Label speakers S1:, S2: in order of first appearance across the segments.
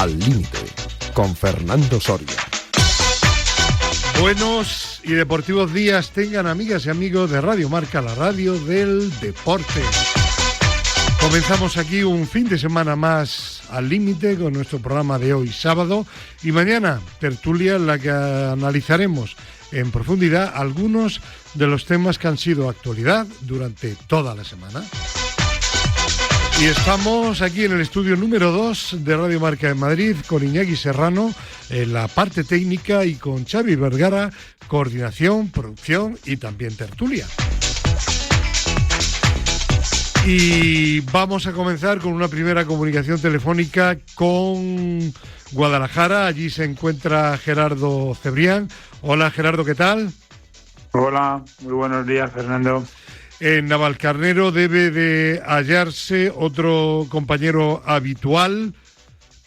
S1: Al Límite, con Fernando Soria.
S2: Buenos y deportivos días tengan amigas y amigos de Radio Marca, la radio del deporte. Comenzamos aquí un fin de semana más al límite con nuestro programa de hoy sábado y mañana tertulia en la que analizaremos en profundidad algunos de los temas que han sido actualidad durante toda la semana. Y estamos aquí en el estudio número 2 de Radio Marca de Madrid con Iñaki Serrano en la parte técnica y con Xavi Vergara, coordinación, producción y también tertulia. Y vamos a comenzar con una primera comunicación telefónica con Guadalajara. Allí se encuentra Gerardo Cebrián. Hola Gerardo, ¿qué tal?
S3: Hola, muy buenos días, Fernando.
S2: En Navalcarnero debe de hallarse otro compañero habitual,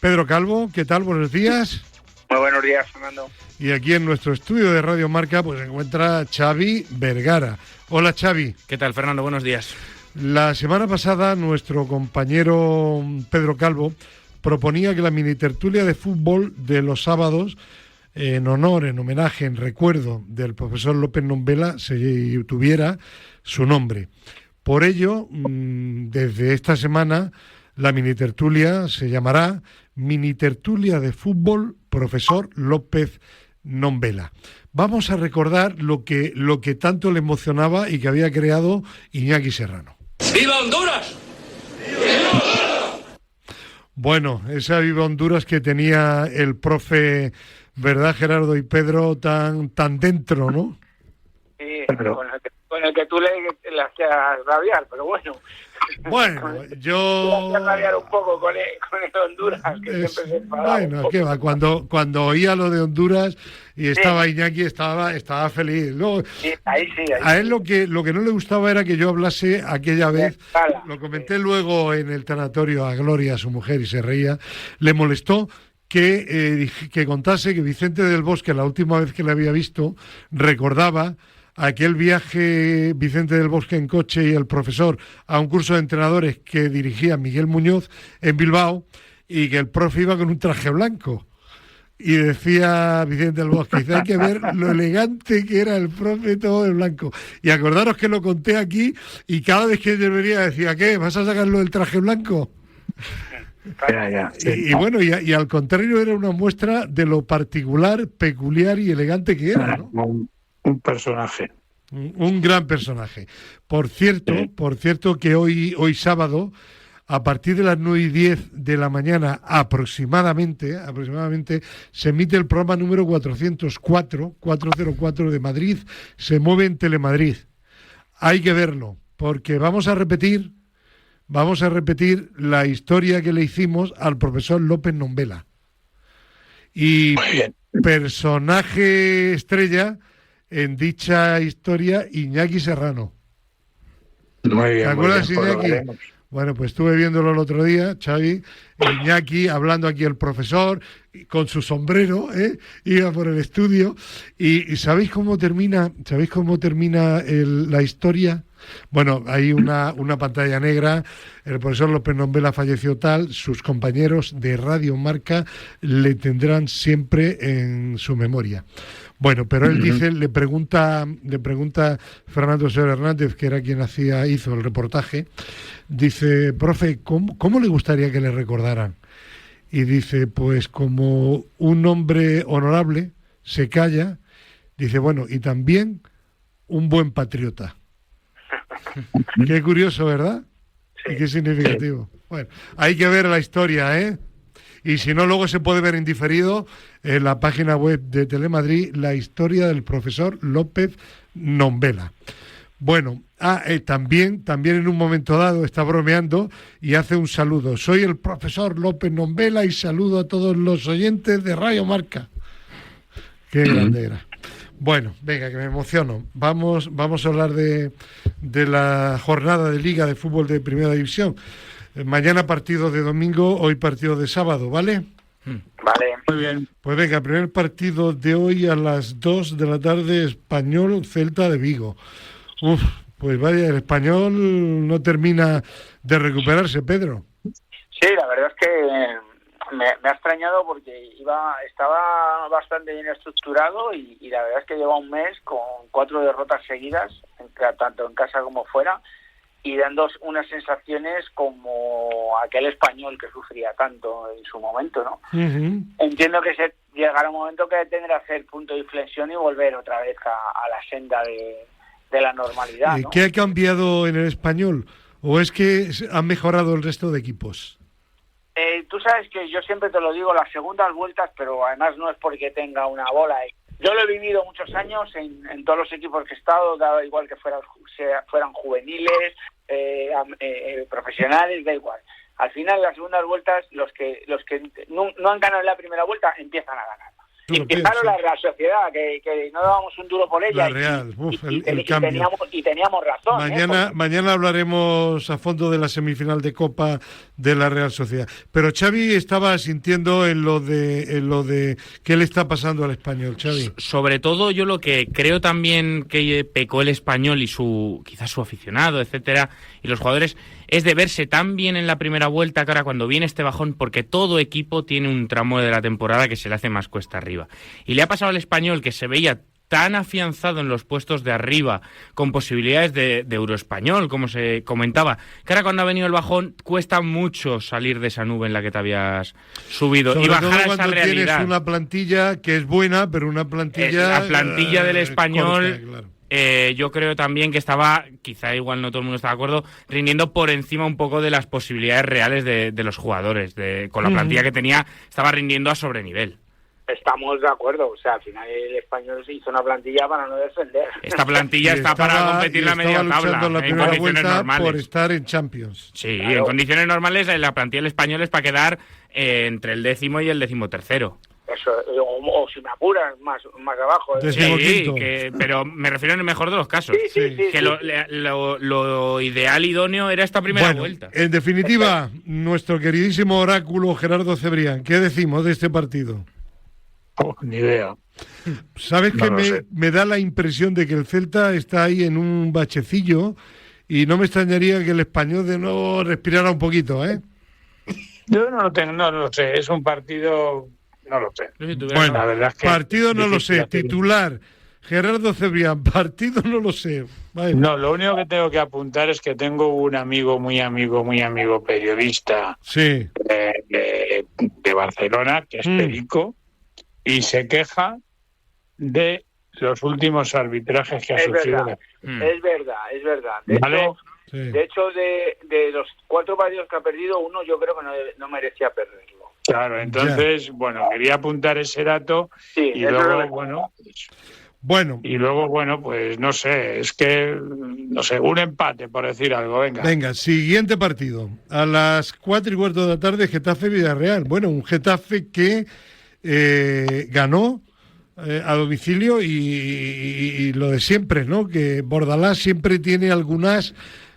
S2: Pedro Calvo. ¿Qué tal? Buenos días.
S4: Muy buenos días, Fernando.
S2: Y aquí en nuestro estudio de Radio Marca pues se encuentra Xavi Vergara. Hola Xavi.
S5: ¿Qué tal, Fernando? Buenos días.
S2: La semana pasada nuestro compañero Pedro Calvo proponía que la mini tertulia de fútbol de los sábados, en honor, en homenaje, en recuerdo del profesor López Nombela, se tuviera su nombre. Por ello, desde esta semana, la mini tertulia se llamará Mini Tertulia de Fútbol Profesor López Nombela. Vamos a recordar lo que tanto le emocionaba y que había creado Iñaki Serrano.
S6: ¡Viva Honduras! ¡Viva Honduras!
S2: Bueno, esa Viva Honduras que tenía el profe, ¿verdad, Gerardo y Pedro? Tan dentro, ¿no?
S4: Sí, con el que tú le hacías rabiar, pero bueno.
S2: Bueno, yo...
S4: Le hacías rabiar un poco con el Honduras, que siempre se enfadaba.
S2: Bueno, ¿qué va? Cuando oía lo de Honduras y estaba Iñaki, estaba feliz, ¿no?
S4: Sí, ahí sí.
S2: A él lo que no le gustaba era que yo hablase aquella vez, lo comenté luego en el tanatorio a Gloria, a su mujer, y se reía, le molestó que contase que Vicente del Bosque, la última vez que le había visto, recordaba aquel viaje Vicente del Bosque en coche y el profesor a un curso de entrenadores que dirigía Miguel Muñoz en Bilbao y que el profe iba con un traje blanco. Y decía Vicente del Bosque, dice, hay que ver lo elegante que era el profe todo de blanco. Y acordaros que lo conté aquí y cada vez que él venía decía, ¿qué? ¿Vas a sacarlo del traje blanco? Y bueno, y al contrario era una muestra de lo particular, peculiar y elegante que era, ¿no?
S3: Un personaje.
S2: Un gran personaje. Por cierto que hoy sábado, a partir de las 9:10 de la mañana aproximadamente, se emite el programa número 404 de Madrid, se mueve en Telemadrid. Hay que verlo, porque vamos a repetir la historia que le hicimos al profesor López Nombela. Y personaje estrella en dicha historia, Iñaki Serrano.
S3: Muy bien,
S2: ¿te acuerdas,
S3: muy bien,
S2: Iñaki? Bueno, pues estuve viéndolo el otro día, Xavi, Iñaki, hablando aquí el profesor, con su sombrero, iba por el estudio, y ¿sabéis cómo termina la historia? Bueno, hay una pantalla negra, el profesor López Nombela falleció tal, sus compañeros de Radio Marca le tendrán siempre en su memoria. Bueno, pero él le pregunta Fernando Soler Hernández, que era quien hizo el reportaje, dice, profe, ¿cómo le gustaría que le recordaran? Y dice, pues como un hombre honorable, se calla, dice, bueno, y también un buen patriota. Qué curioso, ¿verdad? Sí. Y qué significativo. Bueno, hay que ver la historia, ¿eh? Y si no, luego se puede ver en diferido en la página web de Telemadrid la historia del profesor López Nombela. Bueno, también en un momento dado está bromeando y hace un saludo. Soy el profesor López Nombela y saludo a todos los oyentes de Radio Marca. Qué grande era. Bueno, venga, que me emociono. Vamos a hablar de la jornada de Liga de Fútbol de Primera División. Mañana partido de domingo, hoy partido de sábado, ¿vale?
S4: Vale.
S3: Muy bien.
S2: Pues venga, primer partido de hoy a las 2 de la tarde, Español Celta de Vigo. Pues vaya, el Español no termina de recuperarse, Pedro.
S4: Sí, la verdad es que me ha extrañado porque estaba bastante bien estructurado y la verdad es que lleva un mes con 4 derrotas seguidas, tanto en casa como fuera, y dando unas sensaciones como aquel Español que sufría tanto en su momento, ¿no?
S2: Uh-huh.
S4: Entiendo que llegará un momento que tendrá que hacer punto de inflexión y volver otra vez a la senda de la normalidad, ¿no?
S2: ¿Qué ha cambiado en el Español? ¿O es que han mejorado el resto de equipos?
S4: Tú sabes que yo siempre te lo digo, las segundas vueltas, pero además no es porque tenga una bola. Yo lo he vivido muchos años en todos los equipos que he estado, da igual que fueran juveniles, profesionales, da igual. Al final, las segundas vueltas, los que no han ganado en la primera vuelta empiezan a ganar. Y empezaron la Real Sociedad, que no dábamos un duro por ella.
S2: La Real, el
S4: cambio. Y teníamos razón.
S2: Mañana hablaremos a fondo de la semifinal de Copa de la Real Sociedad. Pero Xavi estaba sintiendo en lo de qué le está pasando al Español, Xavi.
S5: Sobre todo yo lo que creo también que pecó el Español y quizás su aficionado, etcétera, y los jugadores, es de verse tan bien en la primera vuelta que ahora cuando viene este bajón, porque todo equipo tiene un tramo de la temporada que se le hace más cuesta arriba. Y le ha pasado al Español, que se veía tan afianzado en los puestos de arriba, con posibilidades de Euroespañol, como se comentaba, que ahora cuando ha venido el bajón cuesta mucho salir de esa nube en la que te habías subido.
S2: Sobre
S5: y bajar
S2: todo
S5: a esa
S2: cuando
S5: realidad.
S2: Tienes una plantilla que es buena, pero una plantilla...
S5: La plantilla del Español...
S2: corta, claro.
S5: Yo creo también que estaba, quizá igual no todo el mundo está de acuerdo, rindiendo por encima un poco de las posibilidades reales de los jugadores. Con la plantilla que tenía, estaba rindiendo a sobrenivel.
S4: Estamos de acuerdo, o sea, al final el Español se hizo una plantilla para no defender.
S5: Esta plantilla está para competir la media tabla,
S2: la
S5: en
S2: primera
S5: condiciones
S2: vuelta
S5: normales.
S2: por estar en Champions.
S5: Sí,
S4: claro.
S5: En condiciones normales la plantilla del Español es para quedar entre el 10º y el 13º.
S4: Eso, o si me apuras, más abajo.
S5: Sí, pero me refiero en el mejor de los casos.
S4: Sí.
S5: Que lo ideal, idóneo, era esta primera vuelta.
S2: En definitiva, nuestro queridísimo oráculo Gerardo Cebrián, ¿qué decimos de este partido?
S3: Ni idea.
S2: ¿Sabes que me da la impresión de que el Celta está ahí en un bachecillo y no me extrañaría que el Español de nuevo respirara un poquito, ¿eh?
S3: Yo no lo sé, es un partido... No lo sé.
S2: Bueno,
S3: la verdad es que
S2: partido no lo sé, titular Gerardo Cebrián, partido no lo sé. Vale.
S3: No, lo único que tengo que apuntar es que tengo un amigo, muy amigo periodista
S2: sí.
S3: de Barcelona, que es Perico, y se queja de los últimos arbitrajes que ha sufrido.
S4: Es verdad. De hecho, de los 4 partidos que ha perdido, uno yo creo que no merecía perderlo.
S3: Claro, entonces, quería apuntar ese dato y luego, pues no sé, es que, un empate, por decir algo,
S2: Venga, siguiente partido. A las 4:15 de la tarde, Getafe-Villarreal. Bueno, un Getafe que ganó a domicilio y lo de siempre, ¿no? Que Bordalás siempre tiene algunas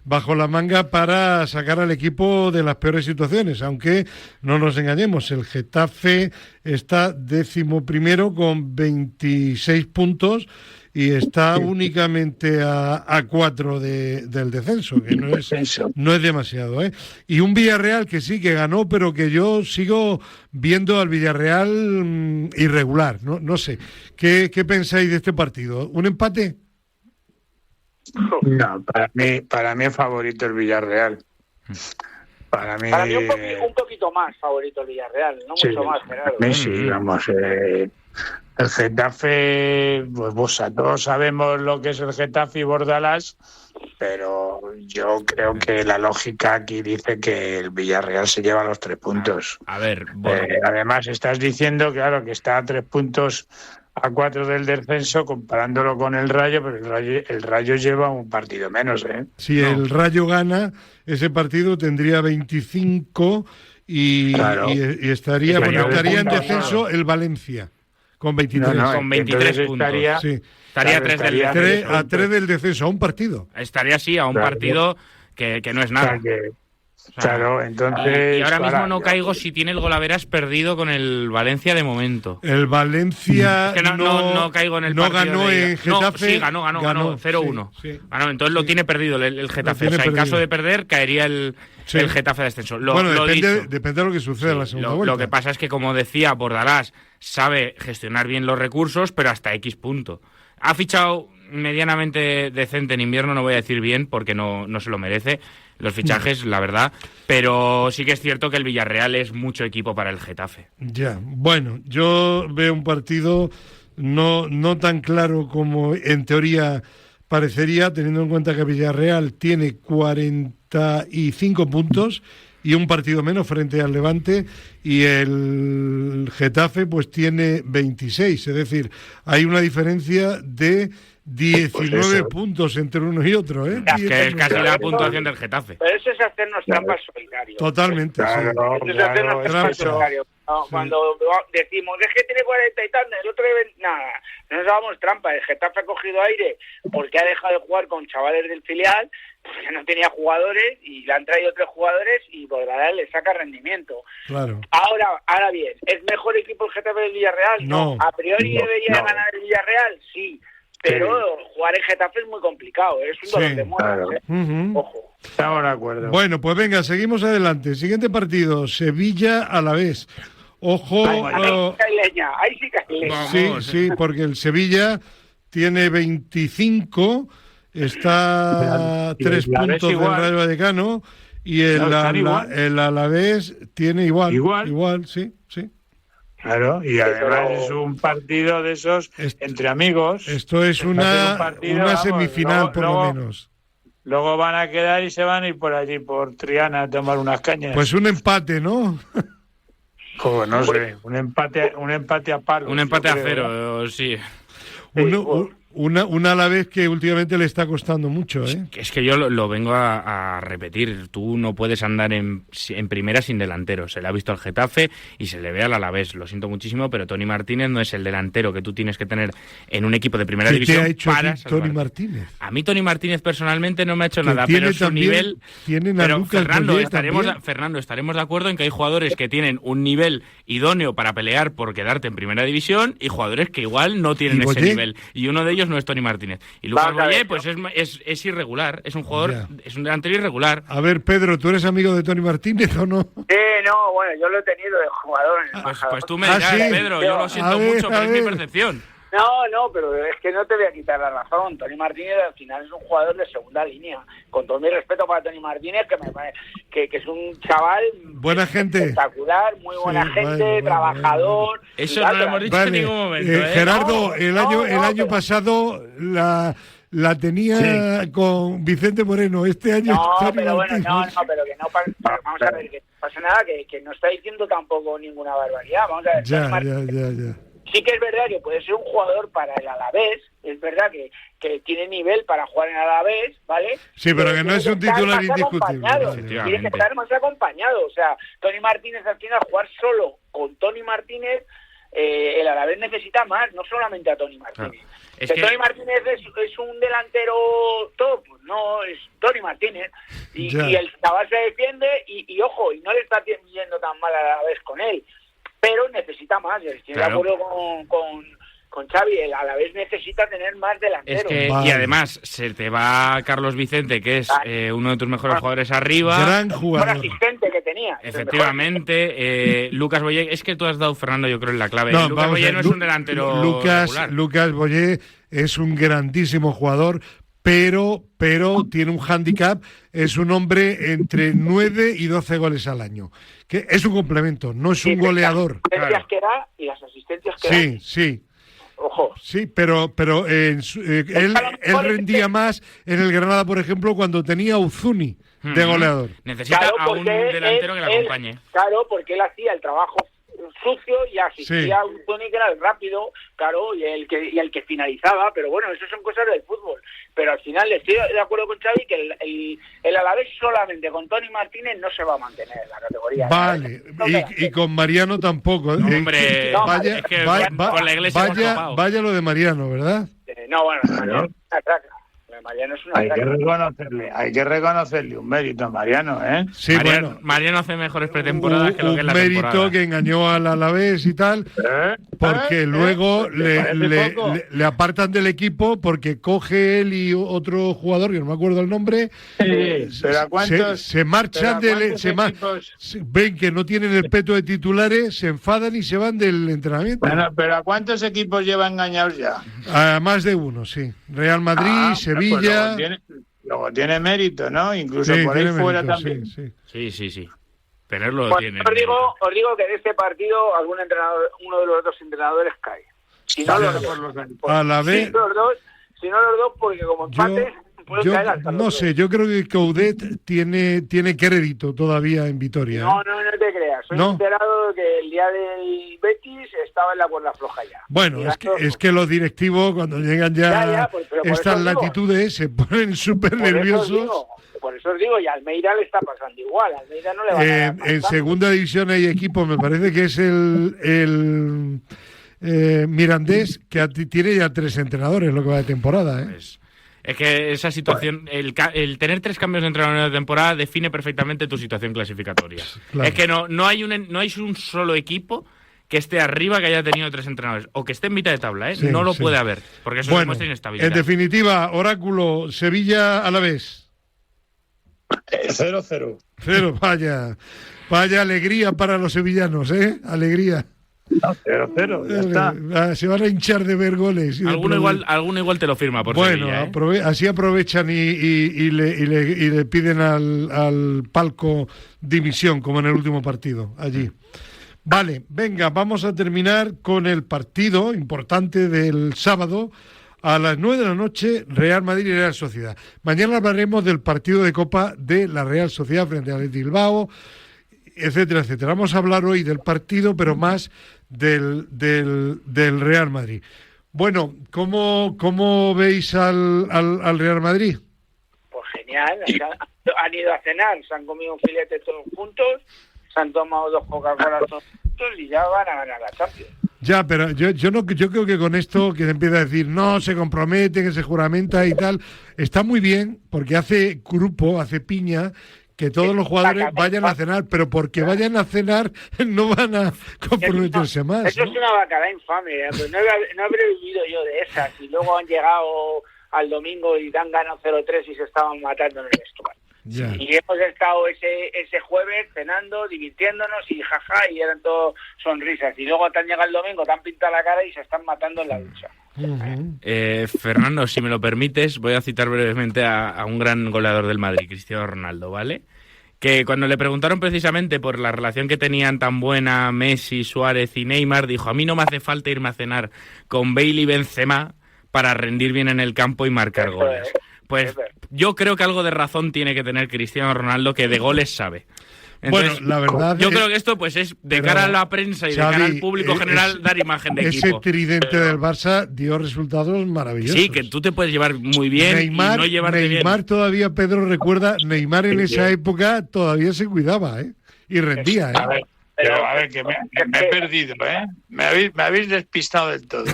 S2: bajo la manga para sacar al equipo de las peores situaciones, aunque no nos engañemos, el Getafe está 11º con 26 puntos y está únicamente a 4 del descenso, que no es demasiado, ¿eh? Y un Villarreal que sí, que ganó, pero que yo sigo viendo al Villarreal irregular, no sé. ¿Qué pensáis de este partido? ¿Un empate?
S3: No, para mí es favorito el Villarreal. Para mí
S4: un poquito más favorito el Villarreal, no mucho más, Gerardo.
S3: Sí, vamos. El Getafe, pues todos sabemos lo que es el Getafe y Bordalás, pero yo creo que la lógica aquí dice que el Villarreal se lleva los 3 puntos.
S5: A ver,
S3: además estás diciendo, claro, que está a 3 puntos a 4 del descenso, comparándolo con el Rayo, pero el Rayo lleva un partido menos, ¿eh?
S2: Si el Rayo gana, ese partido tendría 25 y estaría en descenso el Valencia, con 23.
S5: Con 23 puntos. Estaría
S2: a 3 del descenso, a un partido.
S5: Estaría así, a un partido que no es nada. O sea,
S3: Claro, entonces...
S5: y ahora mismo no
S3: yo-
S5: caigo si tiene el golaveras perdido con el Valencia de momento.
S2: El Valencia
S5: Es que no caigo en el
S2: no
S5: partido
S2: ganó
S5: de ida.
S2: en Getafe.
S5: No, sí, ganó 0-1.
S2: Sí, sí.
S5: Ganó, entonces lo tiene perdido el Getafe.
S2: tiene
S5: O sea, en
S2: perdido.
S5: caso de perder, caería el Getafe de descenso.
S2: Bueno,
S5: Lo
S2: depende,
S5: dicho.
S2: depende de lo que suceda en la segunda vuelta.
S5: Lo que pasa es que, como decía, Bordalás sabe gestionar bien los recursos, pero hasta X punto. Ha fichado medianamente decente en invierno, no voy a decir bien, porque no se lo merece los fichajes, la verdad, pero sí que es cierto que el Villarreal es mucho equipo para el Getafe.
S2: Ya, bueno, yo veo un partido no tan claro como en teoría parecería, teniendo en cuenta que Villarreal tiene 45 puntos y un partido menos frente al Levante, y el Getafe pues tiene 26, es decir, hay una diferencia de 19 puntos entre uno y otro, ¿eh?
S5: Es que es casi la
S3: Claro.
S5: puntuación del Getafe.
S4: Pero eso es hacernos trampas solitarios.
S2: Totalmente, sí.
S3: Claro,
S4: Eso es hacernos
S3: claro,
S4: trampas
S2: es eso.
S4: solitarios. No,
S2: Sí.
S4: cuando decimos, es que tiene 40 y tal, el otro debe... Nada, no nos damos trampa. El Getafe ha cogido aire porque ha dejado de jugar con chavales del filial, porque no tenía jugadores, y le han traído 3 jugadores y Bordalás le saca rendimiento.
S2: Claro.
S4: Ahora bien, ¿es mejor equipo el Getafe del Villarreal?
S2: No.
S4: A priori
S3: No,
S4: debería
S3: no.
S4: ganar el Villarreal, sí. Pero jugar en Getafe es muy complicado, es un dolor
S2: Sí,
S4: de muelas,
S3: claro.
S4: ¿eh?
S2: Ujú.
S4: Ojo.
S3: Estamos de acuerdo.
S2: Bueno, pues venga, seguimos adelante. Siguiente partido, Sevilla-Alavés. Ojo,
S3: Ahí
S4: Ahí sí que hay leña, ahí sí que hay leña.
S5: Vamos.
S2: sí, sí, porque el Sevilla tiene 25, está a
S3: Y
S2: 3
S3: el Alavés
S2: puntos del
S3: igual.
S2: Rayo Vallecano, y
S3: Claro, están igual.
S2: el Alavés tiene igual,
S3: Igual.
S2: sí.
S3: Claro, y además
S4: pero-
S3: es un partido de esos
S2: Est-
S3: entre amigos.
S2: Esto es
S3: Va a ser un
S2: una
S3: partido,
S2: una
S3: vamos,
S2: semifinal,
S3: luego-
S2: por lo
S3: luego-
S2: menos.
S3: Luego van a quedar y se van a ir por allí, por Triana, a tomar unas cañas.
S2: Pues un empate, ¿no?
S3: Pues no sé, un empate a palos.
S5: Un empate
S3: yo
S5: a
S3: creo,
S5: 0, sí.
S2: Un Alavés que últimamente le está costando mucho, ¿eh?
S5: Es que yo lo vengo a repetir. Tú no puedes andar en primera sin delantero. Se le ha visto al Getafe y se le ve al Alavés. Lo siento muchísimo, pero Toni Martínez no es el delantero que tú tienes que tener en un equipo de primera
S2: ¿Qué
S5: división
S2: te ha hecho
S5: para
S2: a ti
S5: salvar.
S2: Toni Martínez?
S5: A mí Toni Martínez personalmente no me ha hecho
S2: Que
S5: nada,
S2: tiene
S5: pero su
S2: también-
S5: nivel...
S2: tienen a
S5: Pero
S2: Lucas
S5: Fernando,
S2: Boyer
S5: estaremos
S2: también.
S5: estaremos de acuerdo en que hay jugadores que tienen un nivel idóneo para pelear por quedarte en primera división y jugadores que igual no tienen
S2: ¿Y
S5: ese
S2: Boyer?
S5: nivel. Y uno de ellos no es Toni Martínez. Y Lucas
S4: Vamos a
S5: Boyer,
S4: ver,
S5: pues es irregular. Es un jugador,
S2: Ya.
S5: es un delantero irregular.
S2: A ver, Pedro, ¿tú eres amigo de Toni Martínez o no?
S4: No, bueno, yo lo he tenido de jugador en el
S5: Pues
S4: embajador.
S5: tú me
S2: Ah,
S5: dirás,
S2: sí.
S5: Pedro, yo lo siento
S2: A ver,
S5: mucho,
S2: a
S5: pero es mi
S2: ver.
S5: percepción.
S4: No, pero es que no te voy a quitar la razón. Toni Martínez al final es un jugador de segunda línea. Con todo mi respeto para Toni Martínez, que es un chaval
S2: Buena gente.
S4: espectacular, muy buena
S2: Sí,
S4: gente,
S2: vale,
S4: trabajador.
S5: Eso
S4: y
S5: no
S4: tal,
S5: lo hemos dicho
S2: Vale,
S5: en ningún momento.
S2: Gerardo,
S4: No,
S2: el
S4: no,
S2: año
S4: pero-
S2: pasado la tenía con Vicente Moreno, este año
S4: No,
S2: es Toni
S4: pero bueno,
S2: Martínez.
S4: pero que no pasa, vamos a ver, que no pasa nada, que no está diciendo tampoco ninguna barbaridad. Vamos a ver,
S2: Ya,
S4: Toni Martínez
S2: ya.
S4: sí que es verdad que puede ser un jugador para el Alavés, es verdad que tiene nivel para jugar en Alavés, ¿vale?
S2: Sí, pero que no
S4: tiene
S2: es un
S4: estar
S2: titular
S4: más
S2: indiscutible.
S4: acompañado,
S2: Vale.
S4: tiene que estar más acompañado, o sea, Toni Martínez al final jugar solo con Toni Martínez, el Alavés necesita más, no solamente a Toni Martínez.
S5: Claro. Es
S4: que
S5: que-
S4: Toni Martínez es un delantero top, no, es Toni Martínez, y
S2: Ya.
S4: el chaval se defiende y ojo, y no le está yendo tan mal a la vez con él, pero necesita más, y estoy
S5: Claro.
S4: de acuerdo con Xavi, el Alavés necesita tener más delanteros.
S5: Es que,
S2: Vale.
S5: y además, se te va Carlos Vicente, que es uno de tus mejores jugadores arriba.
S2: Gran
S4: Buen
S2: jugador.
S4: asistente que tenía.
S5: Efectivamente, Lucas Boyer, es que tú has dado, Fernando, yo creo, en la clave.
S2: No,
S5: Lucas
S2: vamos a
S5: Boyer
S2: ver,
S5: no es un delantero regular.
S2: Lucas Boyer es un grandísimo jugador, pero tiene un hándicap, es un hombre entre 9 y 12 goles al año. Que es un complemento, no es un goleador.
S4: Las asistencias
S5: Claro.
S4: que da y las asistencias que da.
S2: Sí.
S4: Ojo.
S2: Sí, pero él rendía más en el Granada, por ejemplo, cuando tenía a Uzuni de goleador.
S5: Necesita
S4: Claro,
S5: a un
S4: porque
S5: delantero que le
S4: él-
S5: acompañe.
S4: Claro, porque él hacía el trabajo sucio y asistía
S2: Sí.
S4: a un Toni que era el rápido, claro, y el que finalizaba, pero bueno, eso son cosas del fútbol. Pero al final estoy de acuerdo con Xavi que el Alavés solamente con Toni Martínez no se va a mantener en la categoría.
S2: Vale, y con Mariano tampoco.
S5: Hombre,
S2: vaya,
S5: es que
S2: va-
S5: con la Iglesia hemos
S2: vaya,
S5: topado.
S2: vaya lo de Mariano, ¿verdad?
S4: No, bueno, Mariano es una traca. Mariano es una
S3: Hay que reconocerle un mérito a Mariano, ¿eh?
S2: Sí,
S5: Mariano hace mejores pretemporadas que lo que es la
S2: mérito
S5: temporada.
S2: que engañó al Alavés y tal, porque luego le apartan del equipo porque coge él y otro jugador, que no me acuerdo el nombre,
S3: pero ¿a cuántos,
S2: se marchan ven que no tienen el peto de titulares, se enfadan y se van del entrenamiento.
S3: Bueno, pero ¿a cuántos equipos lleva engañados ya?
S2: A más de uno, sí. Real Madrid, Sevilla.
S3: Pues luego tiene mérito, ¿no? Incluso
S2: Sí,
S3: por ahí
S2: tiene
S3: fuera
S2: mérito,
S3: también.
S5: Sí. Tenerlo
S4: Pues
S5: tiene.
S4: os digo que en este partido algún entrenador, uno de los dos entrenadores cae. Si no los dos,
S2: A la vez.
S4: si no los dos, porque como empate pueden caer hasta los
S2: no
S4: dos.
S2: sé, yo creo que Coudet tiene crédito todavía en Vitoria.
S4: No te creas. Soy enterado de que el día del Betis estaba en la cuerda floja ya.
S2: Bueno, es que los directivos cuando llegan ya estas latitudes se ponen súper nerviosos.
S4: Por eso os digo, y a Almeida le está pasando igual. A Almeida no le va a dar
S2: en segunda división hay equipos, me parece que es el Mirandés, que tiene ya 3 entrenadores lo que va de temporada.
S5: Pues, es que esa situación, el tener 3 cambios de entrenador de temporada define perfectamente tu situación clasificatoria. Claro. Es que no hay un solo equipo que esté arriba que haya tenido 3 entrenadores, o que esté en mitad de tabla,
S2: Sí,
S5: no lo puede haber, porque eso demuestra inestabilidad.
S2: En definitiva, Oráculo, Sevilla a la vez.
S3: 0-0.
S2: 0, vaya alegría para los sevillanos, Alegría.
S3: 0-0, ya está.
S2: Se van a hinchar de ver goles.
S5: Alguno igual te lo firma por Sevilla,
S2: así aprovechan y le piden al palco dimisión, como en el último partido, allí. Vale, venga, vamos a terminar con el partido importante del sábado. A las 9 de la noche, Real Madrid y Real Sociedad. Mañana hablaremos del partido de Copa de la Real Sociedad frente al Athletic Bilbao, etcétera, etcétera. Vamos a hablar hoy del partido, pero más del Real Madrid. Bueno, ¿cómo veis al Real Madrid?
S4: Pues genial. Han ido a cenar, se han comido un filete todos juntos, se han tomado 2 Coca-Cola todos juntos y ya van a ganar la Champions.
S2: Ya, pero yo creo que con esto que se empieza a decir no, se compromete, que se juramenta y tal, está muy bien porque hace grupo, hace piña, que todos los jugadores vayan a cenar, pero porque vayan a cenar no van a comprometerse más.
S4: Eso es una bacala infame, pues no habré vivido yo de esas y luego han llegado al domingo y dan ganado 0-3 y se estaban matando en el vestuario.
S2: Ya.
S4: Y hemos estado ese jueves cenando, divirtiéndonos y jaja, y eran todo sonrisas. Y luego te han llegado el domingo, te han pintado la cara y se están matando en la ducha.
S5: Fernando, si me lo permites, voy a citar brevemente a un gran goleador del Madrid, Cristiano Ronaldo, ¿vale? Que cuando le preguntaron precisamente por la relación que tenían tan buena Messi, Suárez y Neymar, dijo: a mí no me hace falta irme a cenar con Bale y Benzema para rendir bien en el campo y marcar goles. Pues yo creo que algo de razón tiene que tener Cristiano Ronaldo, que de goles sabe. Entonces,
S2: bueno, la verdad
S5: yo creo que esto pues es de cara a la prensa y de cara al público general dar imagen de equipo.
S2: Ese tridente del Barça dio resultados maravillosos.
S5: Sí, que tú te puedes llevar muy bien
S2: Neymar,
S5: y no llevarte bien.
S2: Neymar todavía, Pedro recuerda, Neymar en esa época todavía se cuidaba, y rendía,
S3: A ver, que me he perdido, Me habéis despistado del todo.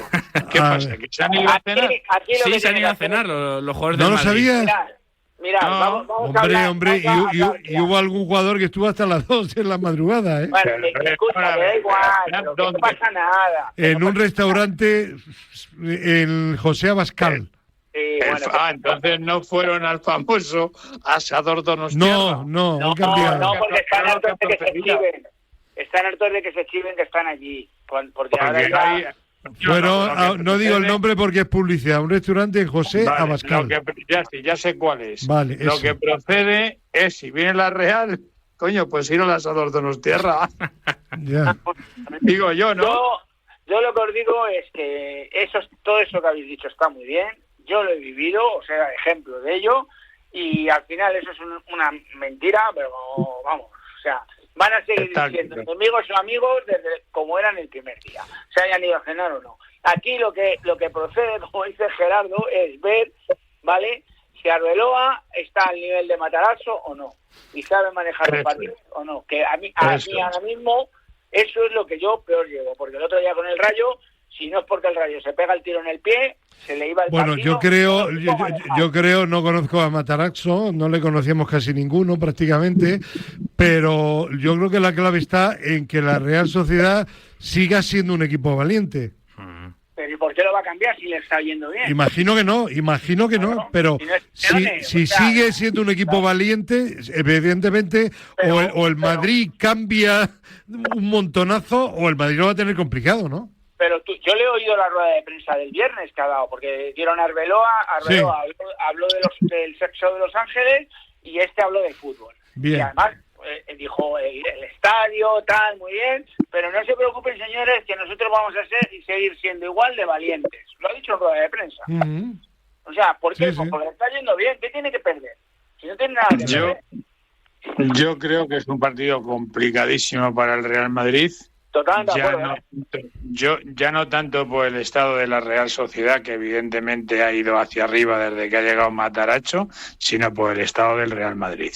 S3: ¿Qué pasa? ¿Que se han ido a cenar?
S5: Sí, se han ido a cenar los jugadores del
S2: ¿No lo
S5: Madrid.
S2: sabías?
S4: Mira,
S3: No,
S4: vamos a hablar.
S2: Hombre, y hubo algún jugador que estuvo hasta las 2 en la madrugada,
S4: Bueno, escucha, me da igual, pero que no pasa nada.
S2: En un restaurante en José Abascal.
S3: Entonces no fueron al famoso asador Donostiarra.
S2: No, han cambiado.
S4: No, porque están hartos de que se chiven. Están hartos de que se chiven que están allí. Porque ahora ya...
S2: Bueno, no digo el nombre porque es publicidad. Un restaurante en José Abascal.
S3: Ya sé cuál es.
S2: Vale,
S3: lo que procede es, si viene la Real, coño, pues ir al asador Donostiarra.
S2: Ya.
S3: Digo yo, ¿no?
S4: Yo lo que os digo es que todo eso que habéis dicho está muy bien. Yo lo he vivido, o sea, ejemplo de ello. Y al final eso es una mentira, pero vamos, o sea... Van a seguir siendo enemigos o amigos como eran el primer día, se hayan ido a cenar o no. Aquí lo que procede, como dice Gerardo, es ver, ¿vale?, si Arbeloa está al nivel de Matarazzo o no, y sabe manejar los partidos o no. Que a mí ahora mismo eso es lo que yo peor llevo, porque el otro día con el Rayo si no es porque el Rayo se pega el tiro en el pie, se le iba el
S2: Bueno,
S4: partido.
S2: yo creo, no conozco a Matarazzo, no le conocíamos casi ninguno prácticamente, pero yo creo que la clave está en que la Real Sociedad siga siendo un equipo valiente.
S4: Pero ¿y por qué lo va a cambiar si le está yendo bien?
S2: Imagino que no,
S4: Claro,
S2: pero
S4: si no es
S2: si
S4: o sea,
S2: sigue siendo un equipo valiente, evidentemente o el Madrid cambia un montonazo o el Madrid lo va a tener complicado, ¿no?
S4: Pero yo le he oído la rueda de prensa del viernes que ha dado, porque dieron a Arbeloa habló del sexo de Los Ángeles y habló de fútbol.
S2: Bien.
S4: Y además dijo el estadio, tal, muy bien, pero no se preocupen, señores, que nosotros vamos a ser y seguir siendo igual de valientes. Lo ha dicho en rueda de prensa.
S2: Uh-huh.
S4: O sea, ¿por qué?
S2: Sí, sí.
S4: Porque le está yendo bien. ¿Qué tiene que perder? Si no tiene nada que perder.
S3: Yo creo que es un partido complicadísimo para el Real Madrid.
S4: Totalmente de acuerdo.
S3: Ya no tanto por el estado de la Real Sociedad, que evidentemente ha ido hacia arriba desde que ha llegado Matarazzo, sino por el estado del Real Madrid.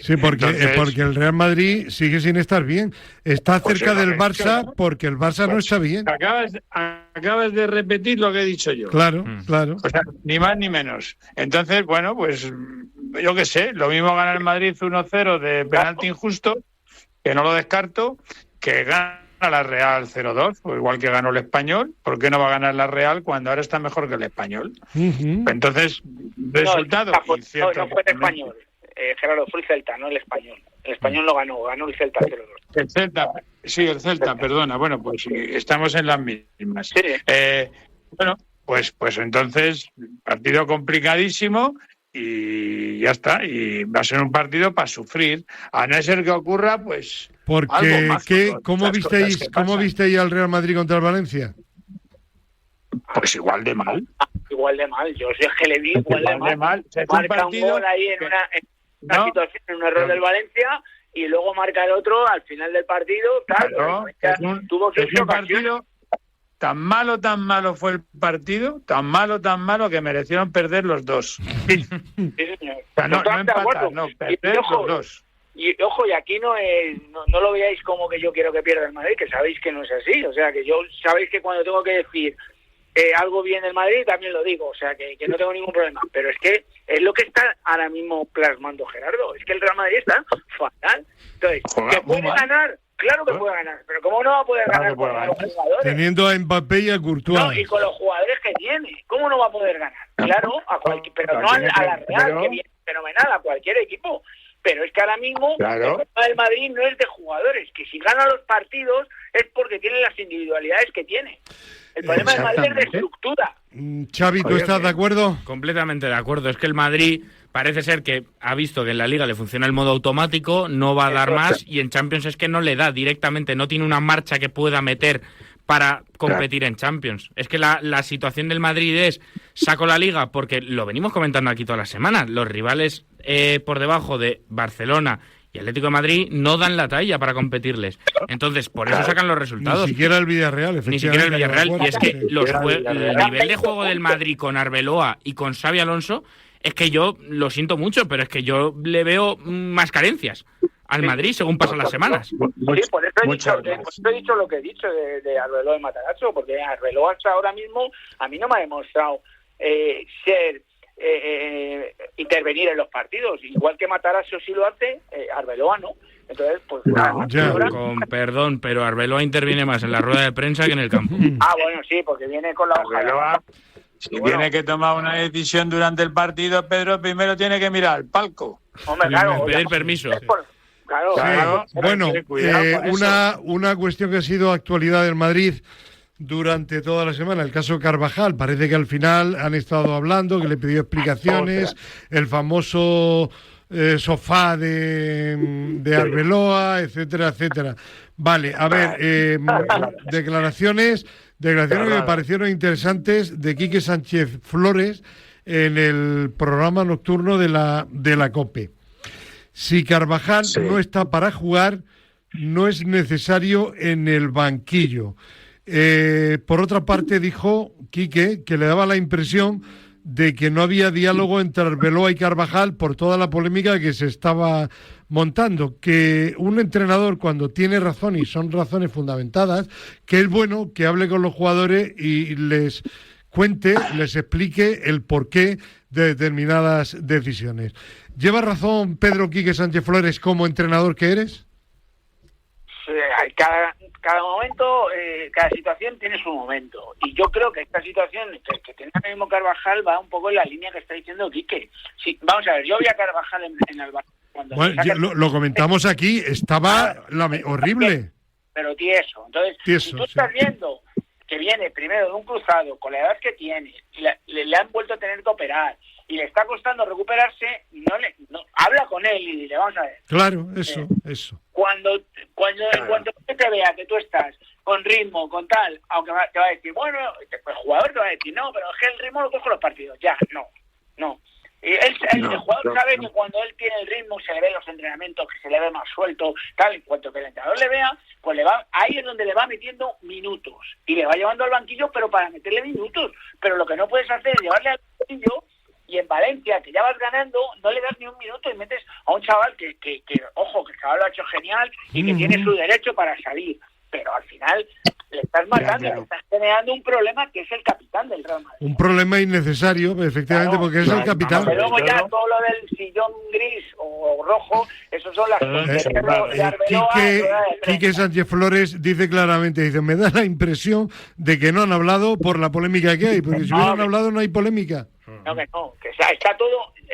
S2: Sí, porque el Real Madrid sigue sin estar bien. Está
S3: Pues
S2: cerca del
S3: Barça,
S2: Barça porque el Barça no está bien.
S3: Acabas de repetir lo que he dicho yo.
S2: Claro, claro.
S3: O sea, ni más ni menos. Entonces, bueno, pues yo qué sé, lo mismo gana el Madrid 1-0 de penalti injusto, que no lo descarto, que gana la Real 0-2, o igual que ganó el Español. ¿Por qué no va a ganar la Real cuando ahora está mejor que el Español?
S2: Uh-huh.
S3: Entonces, resultado.
S4: No fue el Español, Gerardo, fue el Celta, no el Español. El Español lo ganó el Celta 0-2.
S3: El Celta, sí, el Celta, perdona. Bueno, pues sí, estamos en las mismas.
S4: Sí.
S3: Bueno, pues entonces, partido complicadísimo y ya está. Y va a ser un partido para sufrir. A no ser que ocurra, pues...
S2: Porque, ¿cómo
S3: ¿cómo
S2: visteis al Real Madrid contra el Valencia?
S3: Pues igual de mal.
S4: Igual de mal. Yo sé que le vi igual de mal.
S3: Se fue un
S4: Marca
S3: partido
S4: un gol ahí en una situación, en un error del Valencia, y luego marca el otro al final del partido. Claro, tuvo que
S3: es un partido tan malo fue el partido, tan malo que merecieron perder los dos.
S4: Sí, señor.
S3: O sea, no empatar, no, perder los dos.
S4: Y ojo, y aquí no lo veáis como que yo quiero que pierda el Madrid, que sabéis que no es así. O sea, que yo sabéis que cuando tengo que decir algo bien del Madrid también lo digo, o sea, que no tengo ningún problema. Pero es que es lo que está ahora mismo plasmando Gerardo. Es que el Real Madrid está fatal. Entonces, ¿que puede ganar? Claro que puede ganar, pero ¿cómo no va a poder ganar con los jugadores?
S2: Teniendo a Mbappé y a Courtois.
S4: No, y con los jugadores que tiene. ¿Cómo no va a poder ganar? Claro, pero no a la Real, que viene fenomenal, a cualquier equipo. Pero es que ahora mismo el problema del Madrid no es de jugadores, que si gana los partidos es porque tiene las individualidades que tiene. El problema del Madrid es de estructura.
S2: Xavi, ¿tú estás de acuerdo?
S5: Completamente de acuerdo. Es que el Madrid parece ser que ha visto que en la Liga le funciona el modo automático, no va a dar más, y en Champions es que no le da directamente, no tiene una marcha que pueda meter para competir en Champions. Es que la situación del Madrid es, saco la Liga, porque lo venimos comentando aquí todas las semanas, los rivales por debajo de Barcelona y Atlético de Madrid no dan la talla para competirles. Entonces, por eso sacan los resultados.
S2: Ni siquiera el Villarreal,
S5: Ni siquiera el Villarreal. Y es que el nivel de juego del
S4: Madrid
S5: Madrid con Arbeloa y con Xabi Alonso, es que yo lo siento mucho, pero es que yo le veo más carencias al Madrid según pasan las semanas.
S4: Sí, por eso he dicho lo que he dicho de Arbeloa y Matarazzo, porque Arbeloa hasta ahora mismo a mí no me ha demostrado intervenir en los partidos, igual que Matarazzo sí lo hace, Arbeloa no. Entonces, pues
S5: con perdón, pero Arbeloa interviene más en la rueda de prensa que en el campo.
S4: Bueno, sí, porque viene con la
S3: hoja. Si tiene que tomar una decisión durante el partido, Pedro primero tiene que mirar al palco.
S4: Hombre, claro,
S5: pedir permiso.
S4: Claro.
S2: Bueno, una cuestión que ha sido actualidad del Madrid durante toda la semana, el caso Carvajal. Parece que al final han estado hablando, que le pidió explicaciones, el famoso sofá de Arbeloa, etcétera, etcétera. Vale, a ver, declaraciones que me parecieron interesantes de Quique Sánchez Flores en el programa nocturno de la COPE. Si Carvajal no está para jugar, no es necesario en el banquillo. Por otra parte, dijo Quique que le daba la impresión de que no había diálogo entre Arbeloa y Carvajal por toda la polémica que se estaba montando, que un entrenador cuando tiene razón y son razones fundamentadas, que es bueno que hable con los jugadores y les cuente, les explique el porqué de determinadas decisiones. ¿Lleva razón Pedro Quique Sánchez Flores como entrenador que eres?
S4: Sí, cada momento, cada situación tiene su momento. Y yo creo que esta situación que tiene ahora mismo Carvajal va un poco en la línea que está diciendo Quique. Sí, vamos a ver, yo vi a Carvajal en el Barça.
S2: Bueno, lo comentamos aquí, estaba horrible.
S4: Pero tieso. Entonces, si tú estás viendo que viene primero de un cruzado, con la edad que tiene, y le han vuelto a tener que operar, y le está costando recuperarse, habla con él y dile, vamos a ver.
S2: Claro, eso.
S4: Cuando en cuanto te vea que tú estás con ritmo, con tal, aunque te va a decir, bueno, el jugador te va a decir, no, pero es que el ritmo lo cojo los partidos. Ya, no. Y el jugador sabe que cuando él tiene el ritmo, se le ve los entrenamientos, que se le ve más suelto, tal, en cuanto que el entrenador le vea, pues ahí es donde le va metiendo minutos. Y le va llevando al banquillo, pero para meterle minutos. Pero lo que no puedes hacer es llevarle al banquillo. Y en Valencia, que ya vas ganando, no le das ni un minuto y metes a un chaval que ojo, que el chaval lo ha hecho genial y que tiene su derecho para salir. Pero al final le estás matando, le estás generando un problema que es el capitán del Real Madrid.
S2: Un problema innecesario, efectivamente, porque es el capitán.
S4: Pero luego ya todo lo del sillón gris o rojo, eso son las cosas.
S2: Quique Sánchez Flores dice claramente, dice, me da la impresión de que no han hablado por la polémica que hay, porque si hubieran hablado no hay polémica.
S4: Que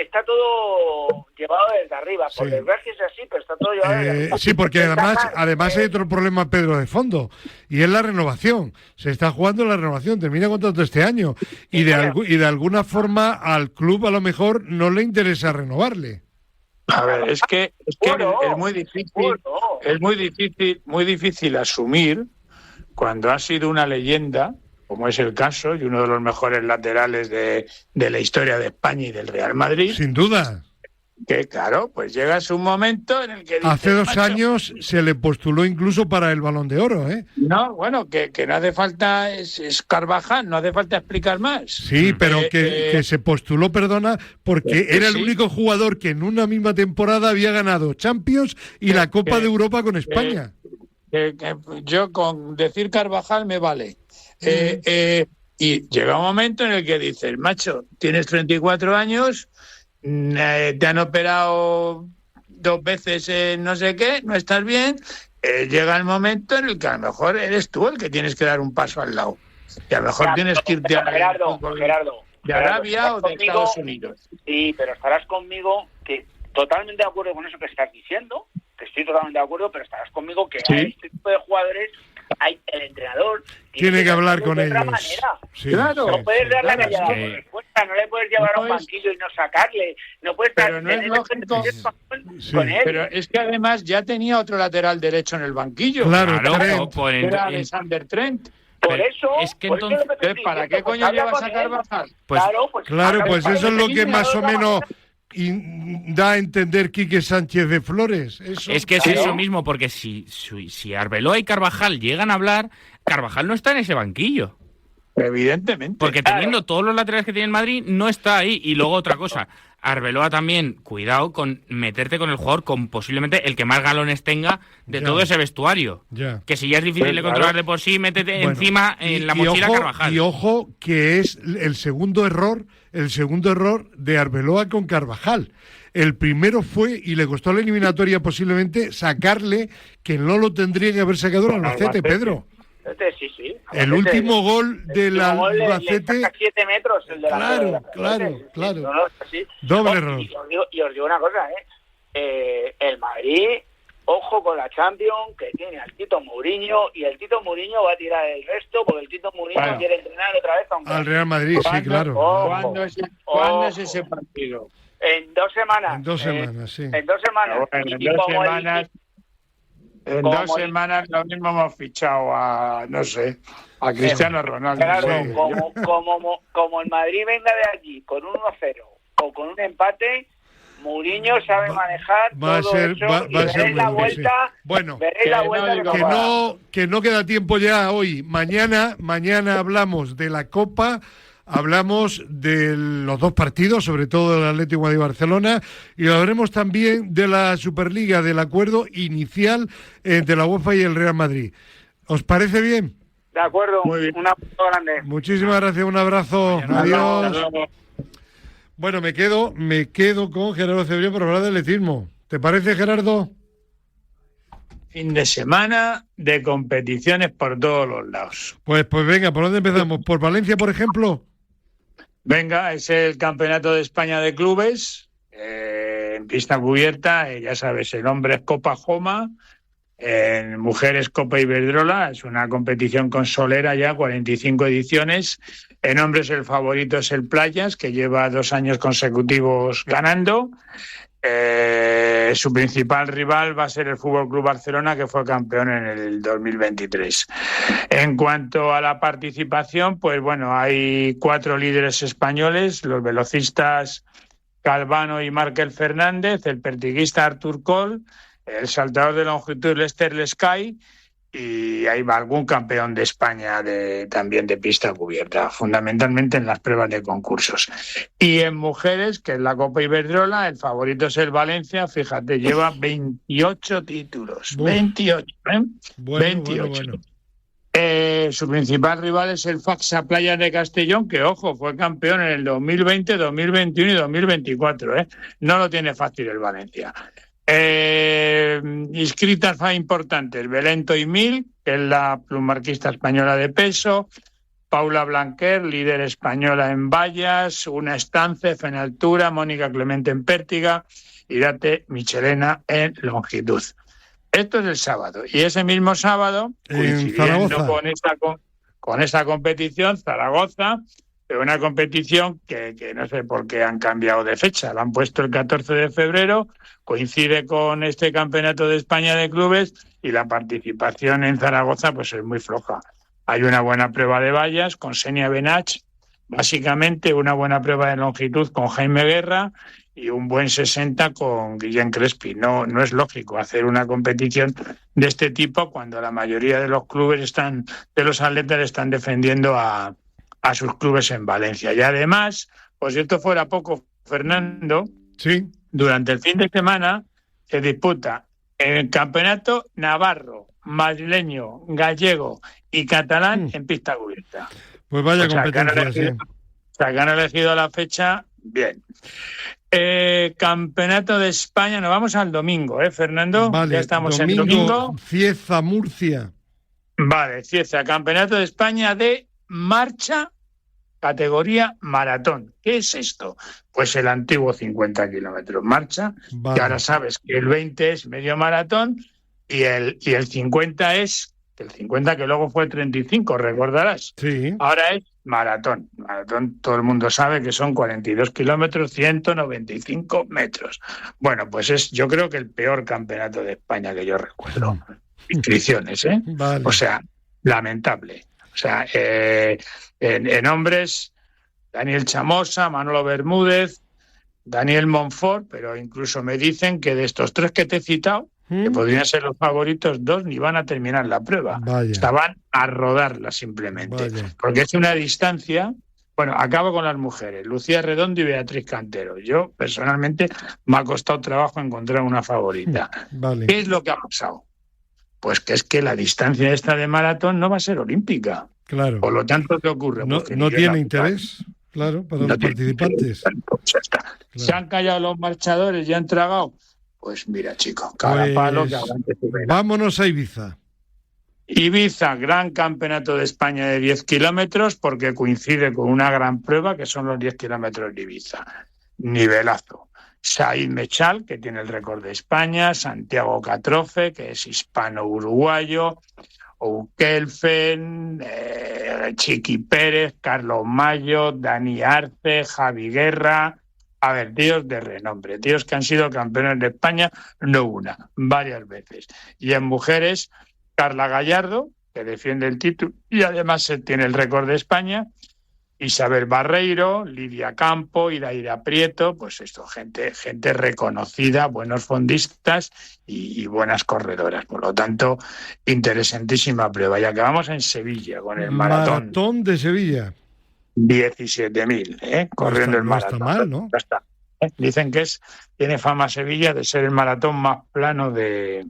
S4: está todo llevado desde arriba, por desgracia es así, pero está todo llevado desde arriba.
S2: Sí, porque además hay otro problema, Pedro, de fondo, y es la renovación. Se está jugando la renovación, termina contrato este año, y de alguna forma al club a lo mejor no le interesa renovarle.
S3: A ver, es que es muy difícil asumir cuando ha sido una leyenda, como es el caso, y uno de los mejores laterales de la historia de España y del Real Madrid.
S2: Sin duda.
S3: Que claro, pues llegas un momento en el que...
S2: Hace 2 años se le postuló incluso para el Balón de Oro, ¿eh?
S3: No, bueno, que no hace falta, es Carvajal, no hace falta explicar más.
S2: Sí, pero que se postuló, perdona, porque era el único jugador que en una misma temporada había ganado Champions y la Copa de Europa con España.
S3: Yo con decir Carvajal me vale. Y llega un momento en el que dices, macho, tienes 34 años, te han operado 2 veces no sé qué, no estás bien, llega el momento en el que a lo mejor eres tú el que tienes que dar un paso al lado. Y a lo mejor tienes que irte de Arabia o de Estados Unidos. Sí,
S4: pero estarás conmigo que totalmente de acuerdo con eso que estás diciendo, que estoy totalmente de acuerdo, pero estarás conmigo que a este tipo de jugadores el entrenador
S2: tiene que hablar con ellos.
S4: Sí, claro, no puedes darle a callada por respuesta, no le puedes llevar a un banquillo y no sacarle, no puedes
S3: pero no es lógico con él. Pero es que además ya tenía otro lateral derecho en el banquillo.
S2: Claro,
S3: era Alexander Trent.
S4: Por eso,
S5: es que entonces,
S3: ¿para qué coño llevas a Carvajal?
S2: Claro, pues eso es lo que más o menos da a entender Quique Sánchez de Flores.
S5: Es que es eso mismo, porque si Arbeloa y Carvajal llegan a hablar, Carvajal no está en ese banquillo.
S3: Evidentemente.
S5: Porque teniendo todos los laterales que tiene el Madrid, no está ahí. Y luego otra cosa, Arbeloa también, cuidado con meterte con el jugador con posiblemente el que más galones tenga de todo ese vestuario. Que si ya es difícil de controlar de por sí, métete encima en la mochila Carvajal.
S2: Y ojo que es el segundo error de Arbeloa con Carvajal. El primero fue, y le costó la eliminatoria posiblemente, sacarle, que no lo tendría que haber sacado el Albacete, Pedro.
S4: Sí.
S2: El último gol del Albacete.
S4: 7 metros, el de
S2: claro. Doble error.
S4: Y os digo una cosa, el Madrid, ojo con la Champions, que tiene al Tito Mourinho, y el Tito Mourinho va a tirar el resto, porque el Tito Mourinho quiere entrenar otra vez
S2: al Real Madrid, sí, claro.
S3: ¿Cuándo es ese partido?
S4: En 2 semanas.
S2: En 2 semanas, sí.
S4: En 2 semanas.
S3: En 2 semanas lo mismo hemos fichado a Cristiano Ronaldo.
S4: Claro, como el Madrid venga de allí con un 1-0 o con un empate, Mourinho sabe manejar todo eso. Va a ser la vuelta.
S2: Sí. Bueno, que no queda tiempo ya hoy. Mañana hablamos de la Copa. hablamos de los dos partidos, sobre todo del Atlético de Madrid y Barcelona, y hablaremos también de la Superliga, del acuerdo inicial entre la UEFA y el Real Madrid. ¿Os parece bien?
S4: De acuerdo,
S3: Muy bien.
S4: un abrazo grande.
S2: Muchísimas gracias, un abrazo. Adiós. Bueno, me quedo con Gerardo Cebrián para hablar de atletismo. ¿Te parece, Gerardo?
S3: Fin de semana de competiciones por todos los lados.
S2: Pues venga, ¿por dónde empezamos? ¿Por Valencia, por ejemplo?
S3: Venga, es el Campeonato de España de Clubes, en pista cubierta, ya sabes, en hombres Copa Joma, en mujeres Copa Iberdrola, es una competición consolera ya, 45 ediciones. En hombres el favorito es el Playas, que lleva 2 años consecutivos ganando. Su principal rival va a ser el Fútbol Club Barcelona, que fue campeón en el 2023. En cuanto a la participación, pues bueno, hay 4 líderes españoles, los velocistas Calvano y Márquez Fernández, el pertiguista Artur Col, el saltador de longitud Lester Lescay, y hay algún campeón de España también de pista cubierta, fundamentalmente en las pruebas de concursos. Y en mujeres, que es la Copa Iberdrola, el favorito es el Valencia, fíjate, lleva 28 títulos. 28, ¿eh? 28.
S2: Bueno.
S3: Su principal rival es el Faxa Playas de Castellón, que, ojo, fue campeón en el 2020, 2021 y 2024. No lo tiene fácil el Valencia. Inscritas más importantes: Belento y Mil, que es la plumarquista española de peso, Paula Blanquer, líder española en vallas, Una Estance en altura, Mónica Clemente en pértiga, Irate Michelena en longitud. Esto es el sábado, y ese mismo sábado, coincidiendo con esa competición, Zaragoza, pero una competición que no sé por qué han cambiado de fecha, la han puesto el 14 de febrero, coincide con este Campeonato de España de Clubes, y la participación en Zaragoza pues es muy floja. Hay una buena prueba de vallas con Senia Benach, básicamente una buena prueba de longitud con Jaime Guerra y un buen 60 con Guillén Crespi. No es lógico hacer una competición de este tipo cuando la mayoría de los clubes de los atletas están defendiendo a sus clubes en Valencia. Y además, pues si esto fuera poco, Fernando,
S2: sí,
S3: durante el fin de semana se disputa el campeonato navarro, madrileño, gallego y catalán en pista cubierta.
S2: Pues vaya
S3: competencia,
S2: sí.
S3: Que han elegido la fecha, bien. Campeonato de España, nos vamos al domingo, Fernando.
S2: Vale,
S3: ya estamos en domingo.
S2: Cieza, Murcia.
S3: Vale, Cieza, Campeonato de España de marcha, categoría maratón. ¿Qué es esto? Pues el antiguo 50 kilómetros marcha,
S2: vale.
S3: Que ahora sabes que el 20 es medio maratón y el 50 es, el 50 que luego fue 35, recordarás.
S2: Sí.
S3: Ahora es maratón. Maratón, todo el mundo sabe que son 42 kilómetros, 195 metros. Bueno, pues yo creo que el peor campeonato de España que yo recuerdo. Inscripciones,
S2: Vale.
S3: O sea, lamentable. O sea, en hombres, Daniel Chamosa, Manolo Bermúdez, Daniel Monfort, pero incluso me dicen que de estos 3 que te he citado, que podrían ser los favoritos, 2 ni van a terminar la prueba.
S2: Vaya.
S3: Estaban a rodarla simplemente.
S2: Vaya.
S3: Porque es una distancia. Bueno, acabo con las mujeres, Lucía Redondo y Beatriz Cantero. Yo, personalmente, me ha costado trabajo encontrar una favorita.
S2: Vale.
S3: ¿Qué es lo que ha pasado? Pues que es que la distancia esta de maratón no va a ser olímpica.
S2: Claro.
S3: Por lo tanto, ¿qué ocurre?
S2: No tiene interés, claro, para los participantes.
S3: Ya está.
S2: Claro.
S3: Se han callado los marchadores y han tragado. Pues mira, chico, cada
S2: Pues
S3: palo que aguante su vela.
S2: Vámonos a Ibiza.
S3: Ibiza, gran campeonato de España de 10 kilómetros, porque coincide con una gran prueba que son los 10 kilómetros de Ibiza. Nivelazo. Said Mechal, que tiene el récord de España, Santiago Catrofe, que es hispano-uruguayo, Oukelfen, Chiqui Pérez, Carlos Mayo, Dani Arce, Javi Guerra. A ver, tíos de renombre, tíos que han sido campeones de España, no una, varias veces. Y en mujeres, Carla Gallardo, que defiende el título y además tiene el récord de España, Isabel Barreiro, Lidia Campo, Iraira Prieto, pues esto, gente reconocida, buenos fondistas y buenas corredoras. Por lo tanto, interesantísima prueba. Y acabamos en Sevilla con el maratón.
S2: Maratón de Sevilla.
S3: 17.000, corriendo el maratón.
S2: No está mal, ¿no?
S3: Ya está. Dicen que tiene fama Sevilla de ser el maratón más plano de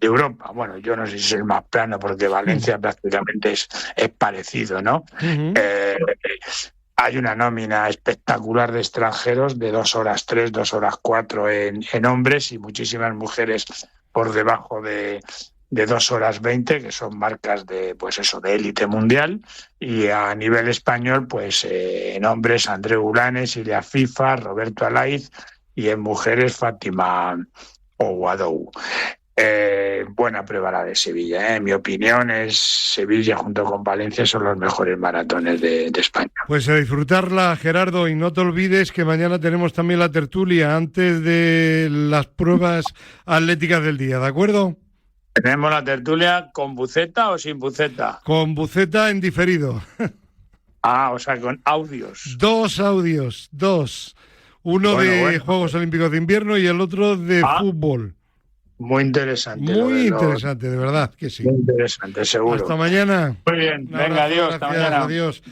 S3: Europa. Bueno, yo no sé si es el más plano porque Valencia prácticamente es parecido, ¿no?
S2: Uh-huh.
S3: Hay una nómina espectacular de extranjeros de 2 horas 3, 2 horas 4 en hombres y muchísimas mujeres por debajo de 2 horas 20, que son marcas de élite mundial. Y a nivel español, pues en hombres Andreu Ulanes, Ilia Fifa, Roberto Alaiz, y en mujeres Fátima Ouadou. Buena prueba la de Sevilla, En mi opinión, Sevilla junto con Valencia son los mejores maratones de España.
S2: Pues a disfrutarla, Gerardo, y no te olvides que mañana tenemos también la tertulia antes de las pruebas atléticas del día, ¿de acuerdo?
S3: ¿Tenemos la tertulia con buceta o sin buceta?
S2: Con buceta en diferido.
S3: O sea, con audios.
S2: 2 audios, 2. Uno de Juegos Olímpicos de Invierno y el otro de fútbol.
S3: Muy interesante.
S2: Muy interesante, de verdad que sí.
S3: Muy interesante, seguro.
S2: Hasta mañana.
S3: Muy bien, venga, adiós. Hasta mañana.
S2: Adiós.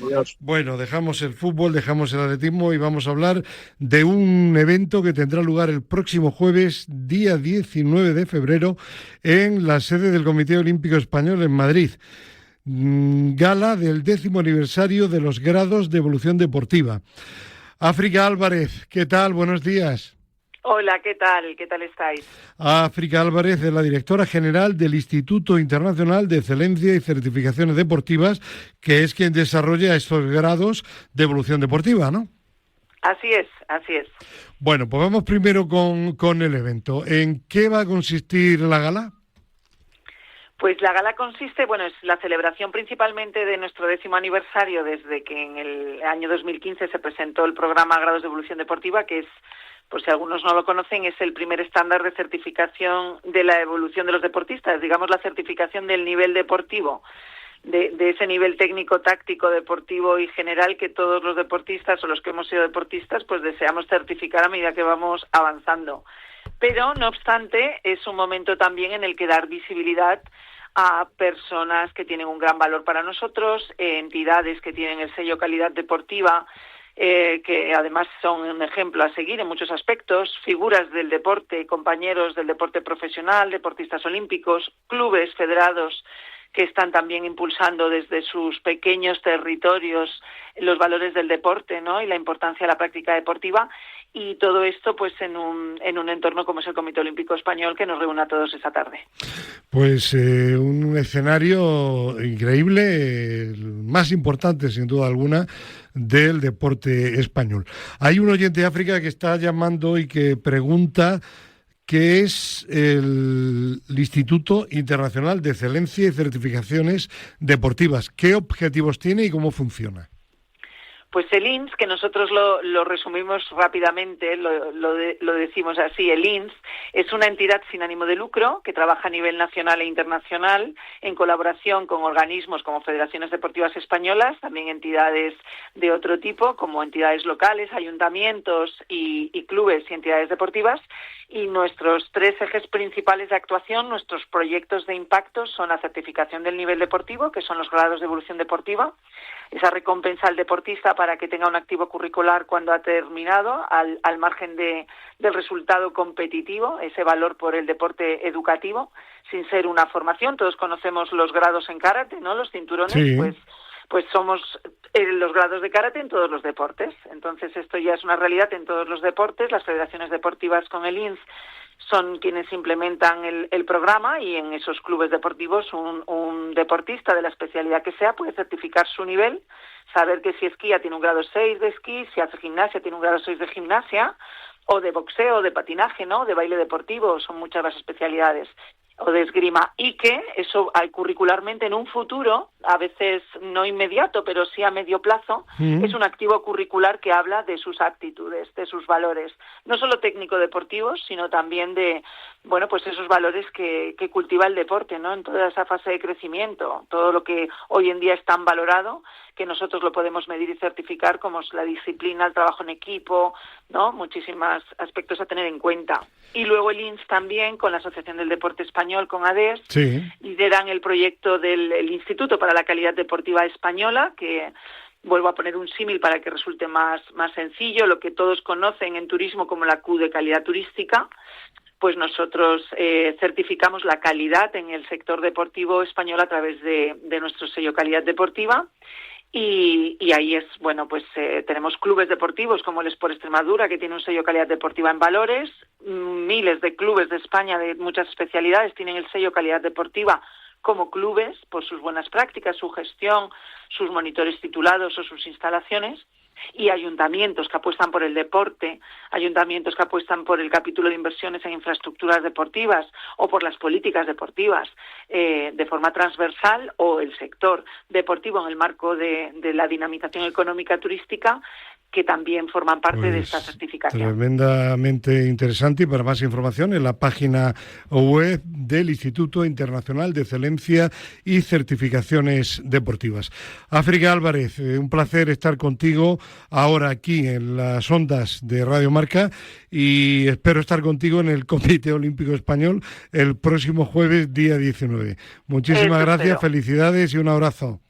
S2: Bueno, dejamos el fútbol, dejamos el atletismo y vamos a hablar de un evento que tendrá lugar el próximo jueves, día 19 de febrero, en la sede del Comité Olímpico Español en Madrid. Gala del 10º aniversario de los grados de evolución deportiva. África Álvarez, ¿qué tal? Buenos días.
S7: Hola, ¿qué tal? ¿Qué tal estáis?
S2: África Álvarez es la directora general del Instituto Internacional de Excelencia y Certificaciones Deportivas, que es quien desarrolla estos grados de evolución deportiva, ¿no?
S7: Así es, así es.
S2: Bueno, pues vamos primero con el evento. ¿En qué va a consistir la gala?
S7: Pues la gala consiste, es la celebración principalmente de nuestro 10º aniversario desde que en el año 2015 se presentó el programa Grados de Evolución Deportiva, que es, por si algunos no lo conocen, es el primer estándar de certificación de la evolución de los deportistas, digamos la certificación del nivel deportivo, de ese nivel técnico, táctico, deportivo y general que todos los deportistas o los que hemos sido deportistas pues deseamos certificar a medida que vamos avanzando. Pero, no obstante, es un momento también en el que dar visibilidad a personas que tienen un gran valor para nosotros, entidades que tienen el sello calidad deportiva, que además son un ejemplo a seguir en muchos aspectos, figuras del deporte, compañeros del deporte profesional, deportistas olímpicos, clubes federados que están también impulsando desde sus pequeños territorios los valores del deporte, ¿no? Y la importancia de la práctica deportiva, y todo esto pues en un entorno como es el Comité Olímpico Español, que nos reúne a todos esta tarde.
S2: Pues un escenario increíble, el más importante sin duda alguna del deporte español. Hay un oyente de África que está llamando y que pregunta ¿qué es el Instituto Internacional de Excelencia y Certificaciones Deportivas? ¿Qué objetivos tiene y cómo funciona?
S7: Pues el INS, que nosotros lo resumimos rápidamente, lo decimos así, el INS es una entidad sin ánimo de lucro que trabaja a nivel nacional e internacional en colaboración con organismos como federaciones deportivas españolas, también entidades de otro tipo como entidades locales, ayuntamientos y clubes y entidades deportivas. Y nuestros 3 ejes principales de actuación, nuestros proyectos de impacto, son la certificación del nivel deportivo, que son los grados de evolución deportiva, esa recompensa al deportista para que tenga un activo curricular cuando ha terminado, al margen del resultado competitivo, ese valor por el deporte educativo, sin ser una formación. Todos conocemos los grados en karate, ¿no? Los cinturones, sí. Pues somos los grados de karate en todos los deportes. Entonces esto ya es una realidad en todos los deportes. Las federaciones deportivas con el INS son quienes implementan el programa, y en esos clubes deportivos un deportista de la especialidad que sea puede certificar su nivel, saber que si esquía tiene un grado 6 de esquí, si hace gimnasia tiene un grado 6 de gimnasia, o de boxeo, de patinaje, ¿no? De baile deportivo, son muchas las especialidades, o de esgrima, y que eso curricularmente en un futuro, a veces no inmediato, pero sí a medio plazo, es un activo curricular que habla de sus aptitudes, de sus valores, no solo técnico-deportivos, sino también de, pues esos valores que cultiva el deporte, ¿no? En toda esa fase de crecimiento, todo lo que hoy en día es tan valorado, que nosotros lo podemos medir y certificar, como es la disciplina, el trabajo en equipo, ¿no? Muchísimos aspectos a tener en cuenta. Y luego el INS también, con la Asociación del Deporte Español, con ADES, lideran el proyecto del Instituto para la Calidad Deportiva Española, que vuelvo a poner un símil para que resulte más sencillo, lo que todos conocen en turismo como la Q de calidad turística, pues nosotros certificamos la calidad en el sector deportivo español a través de nuestro sello calidad deportiva. Y ahí es, bueno, pues tenemos clubes deportivos como el Sport Extremadura, que tiene un sello calidad deportiva en valores. Miles de clubes de España de muchas especialidades tienen el sello calidad deportiva como clubes por sus buenas prácticas, su gestión, sus monitores titulados o sus instalaciones. Y ayuntamientos que apuestan por el deporte, ayuntamientos que apuestan por el capítulo de inversiones en infraestructuras deportivas o por las políticas deportivas de forma transversal, o el sector deportivo en el marco de la dinamización económica turística, que también forman parte de esta certificación.
S2: Tremendamente interesante, y para más información en la página web del Instituto Internacional de Excelencia y Certificaciones Deportivas. África Álvarez, un placer estar contigo ahora aquí en las ondas de Radio Marca, y espero estar contigo en el Comité Olímpico Español el próximo jueves, día 19. Muchísimas gracias, felicidades y un abrazo.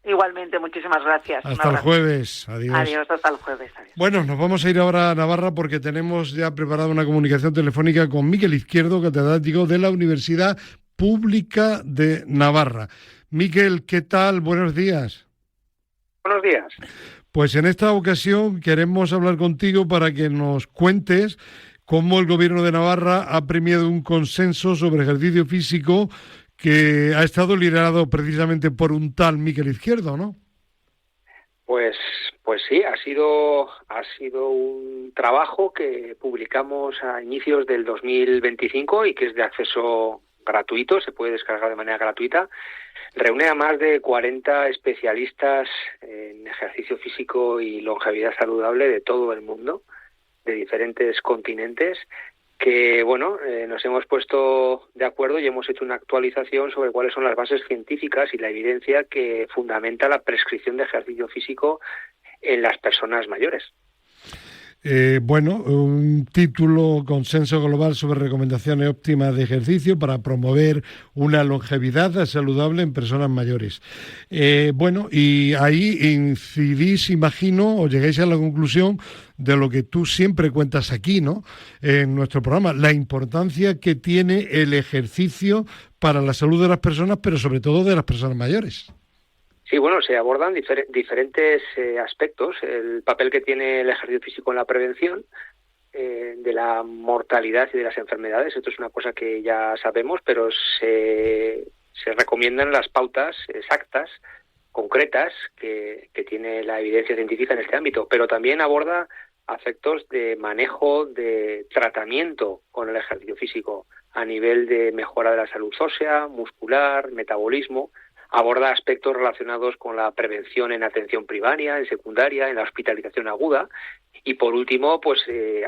S7: Igualmente, muchísimas gracias.
S2: Hasta el jueves. Adiós.
S7: Adiós, hasta el jueves. Adiós.
S2: Bueno, nos vamos a ir ahora a Navarra porque tenemos ya preparada una comunicación telefónica con Miquel Izquierdo, catedrático de la Universidad Pública de Navarra. Miquel, ¿qué tal? Buenos días.
S8: Buenos días.
S2: Pues en esta ocasión queremos hablar contigo para que nos cuentes cómo el Gobierno de Navarra ha premiado un consenso sobre ejercicio físico que ha estado liderado precisamente por un tal Miquel Izquierdo, ¿no?
S8: Pues sí, ha sido un trabajo que publicamos a inicios del 2025 y que es de acceso gratuito, se puede descargar de manera gratuita. Reúne a más de 40 especialistas en ejercicio físico y longevidad saludable de todo el mundo, de diferentes continentes, que nos hemos puesto de acuerdo y hemos hecho una actualización sobre cuáles son las bases científicas y la evidencia que fundamenta la prescripción de ejercicio físico en las personas mayores.
S2: Un título, Consenso Global sobre Recomendaciones Óptimas de Ejercicio para promover una longevidad saludable en personas mayores. Y ahí incidís, imagino, o llegáis a la conclusión de lo que tú siempre cuentas aquí, ¿no?, en nuestro programa, la importancia que tiene el ejercicio para la salud de las personas, pero sobre todo de las personas mayores.
S8: Sí, se abordan diferentes aspectos. El papel que tiene el ejercicio físico en la prevención de la mortalidad y de las enfermedades. Esto es una cosa que ya sabemos, pero se recomiendan las pautas exactas, concretas, que tiene la evidencia científica en este ámbito. Pero también aborda aspectos de manejo, de tratamiento con el ejercicio físico a nivel de mejora de la salud ósea, muscular, metabolismo. Aborda aspectos relacionados con la prevención en atención primaria, en secundaria, en la hospitalización aguda, y por último,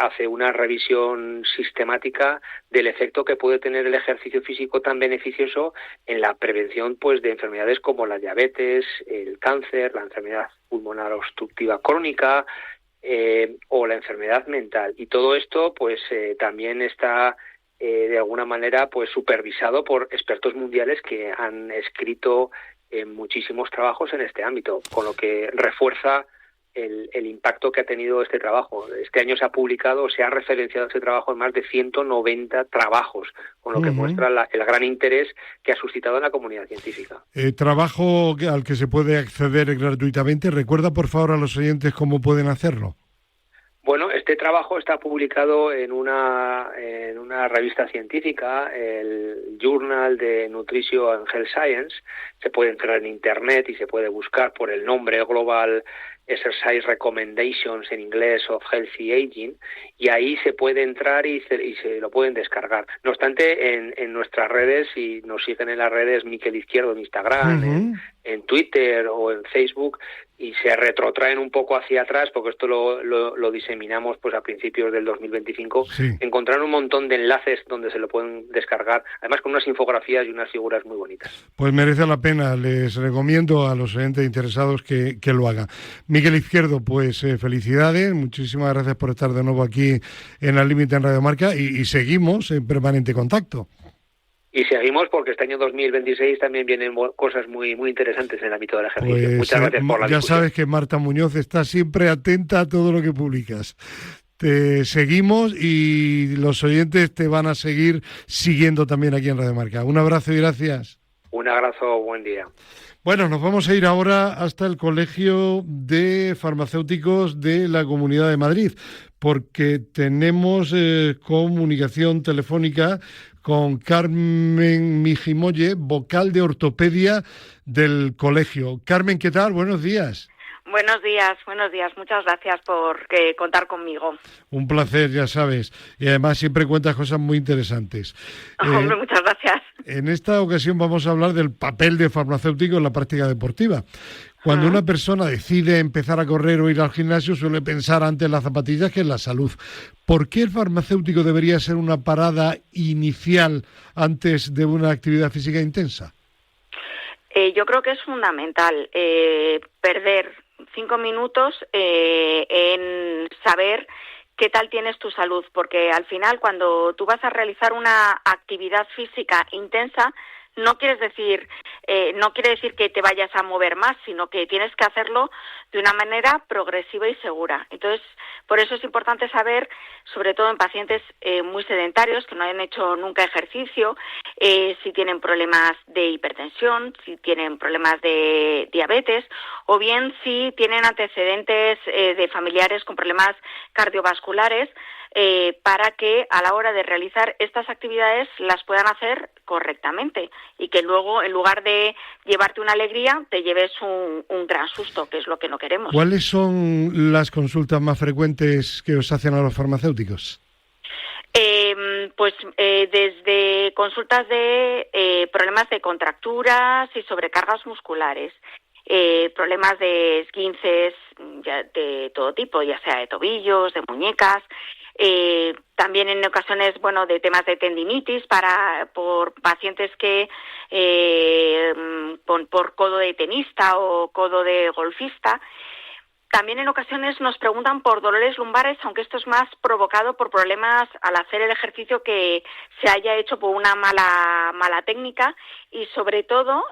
S8: hace una revisión sistemática del efecto que puede tener el ejercicio físico tan beneficioso en la prevención de enfermedades como la diabetes, el cáncer, la enfermedad pulmonar obstructiva crónica o la enfermedad mental. Y todo esto también está de alguna manera supervisado por expertos mundiales que han escrito muchísimos trabajos en este ámbito, con lo que refuerza el impacto que ha tenido este trabajo. Este año se ha referenciado este trabajo en más de 190 trabajos, con lo que muestra el gran interés que ha suscitado en la comunidad científica.
S2: Trabajo al que se puede acceder gratuitamente. Recuerda, por favor, a los oyentes cómo pueden hacerlo.
S8: Este trabajo está publicado en una revista científica, el Journal de Nutrition and Health Science. Se puede entrar en Internet y se puede buscar por el nombre Global Exercise Recommendations en inglés of Healthy Aging, y ahí se puede entrar y se lo pueden descargar. No obstante, en nuestras redes, si nos siguen en las redes, Miquel Izquierdo en Instagram, en Twitter o en Facebook, y se retrotraen un poco hacia atrás, porque esto lo diseminamos a principios del 2025, encontrarán un montón de enlaces donde se lo pueden descargar, además con unas infografías y unas figuras muy bonitas.
S2: Pues merece la pena, les recomiendo a los oyentes interesados que lo hagan. Miquel Izquierdo, felicidades, muchísimas gracias por estar de nuevo aquí en Al Límite en Radio Marca, y seguimos en permanente contacto.
S8: Y seguimos porque este año 2026 también vienen cosas muy muy interesantes en el ámbito del ejercicio.
S2: Pues,
S8: muchas gracias por la
S2: ya
S8: discusión.
S2: sabes que Marta Muñoz está siempre atenta a todo lo que publicas. Te seguimos y los oyentes te van a seguir siguiendo también aquí en Radio Marca. Un abrazo y gracias.
S8: Un abrazo, buen día.
S2: Bueno, nos vamos a ir ahora hasta el Colegio de Farmacéuticos de la Comunidad de Madrid, porque tenemos comunicación telefónica con Carmen Mijimoye, vocal de ortopedia del colegio. Carmen, ¿qué tal? Buenos días.
S9: Buenos días. Muchas gracias por contar conmigo.
S2: Un placer, ya sabes. Y además siempre cuentas cosas muy interesantes.
S9: Hombre, muchas gracias.
S2: En esta ocasión vamos a hablar del papel de farmacéutico en la práctica deportiva. Cuando una persona decide empezar a correr o ir al gimnasio, suele pensar antes en las zapatillas que en la salud. ¿Por qué el farmacéutico debería ser una parada inicial antes de una actividad física intensa?
S9: Yo creo que es fundamental perder 5 minutos en saber qué tal tienes tu salud, porque al final cuando tú vas a realizar una actividad física intensa, no quiere decir que te vayas a mover más, sino que tienes que hacerlo de una manera progresiva y segura. Entonces, por eso es importante saber, sobre todo en pacientes muy sedentarios, que no hayan hecho nunca ejercicio, si tienen problemas de hipertensión, si tienen problemas de diabetes, o bien si tienen antecedentes de familiares con problemas cardiovasculares, para que a la hora de realizar estas actividades las puedan hacer correctamente y que luego, en lugar de llevarte una alegría, te lleves un gran susto, que es lo que no queremos.
S2: ¿Cuáles son las consultas más frecuentes que os hacen a los farmacéuticos?
S9: Desde consultas de problemas de contracturas y sobrecargas musculares, problemas de esguinces de todo tipo, ya sea de tobillos, de muñecas, también en ocasiones, de temas de tendinitis por pacientes que por codo de tenista o codo de golfista. También en ocasiones nos preguntan por dolores lumbares, aunque esto es más provocado por problemas al hacer el ejercicio que se haya hecho por una mala técnica y sobre todo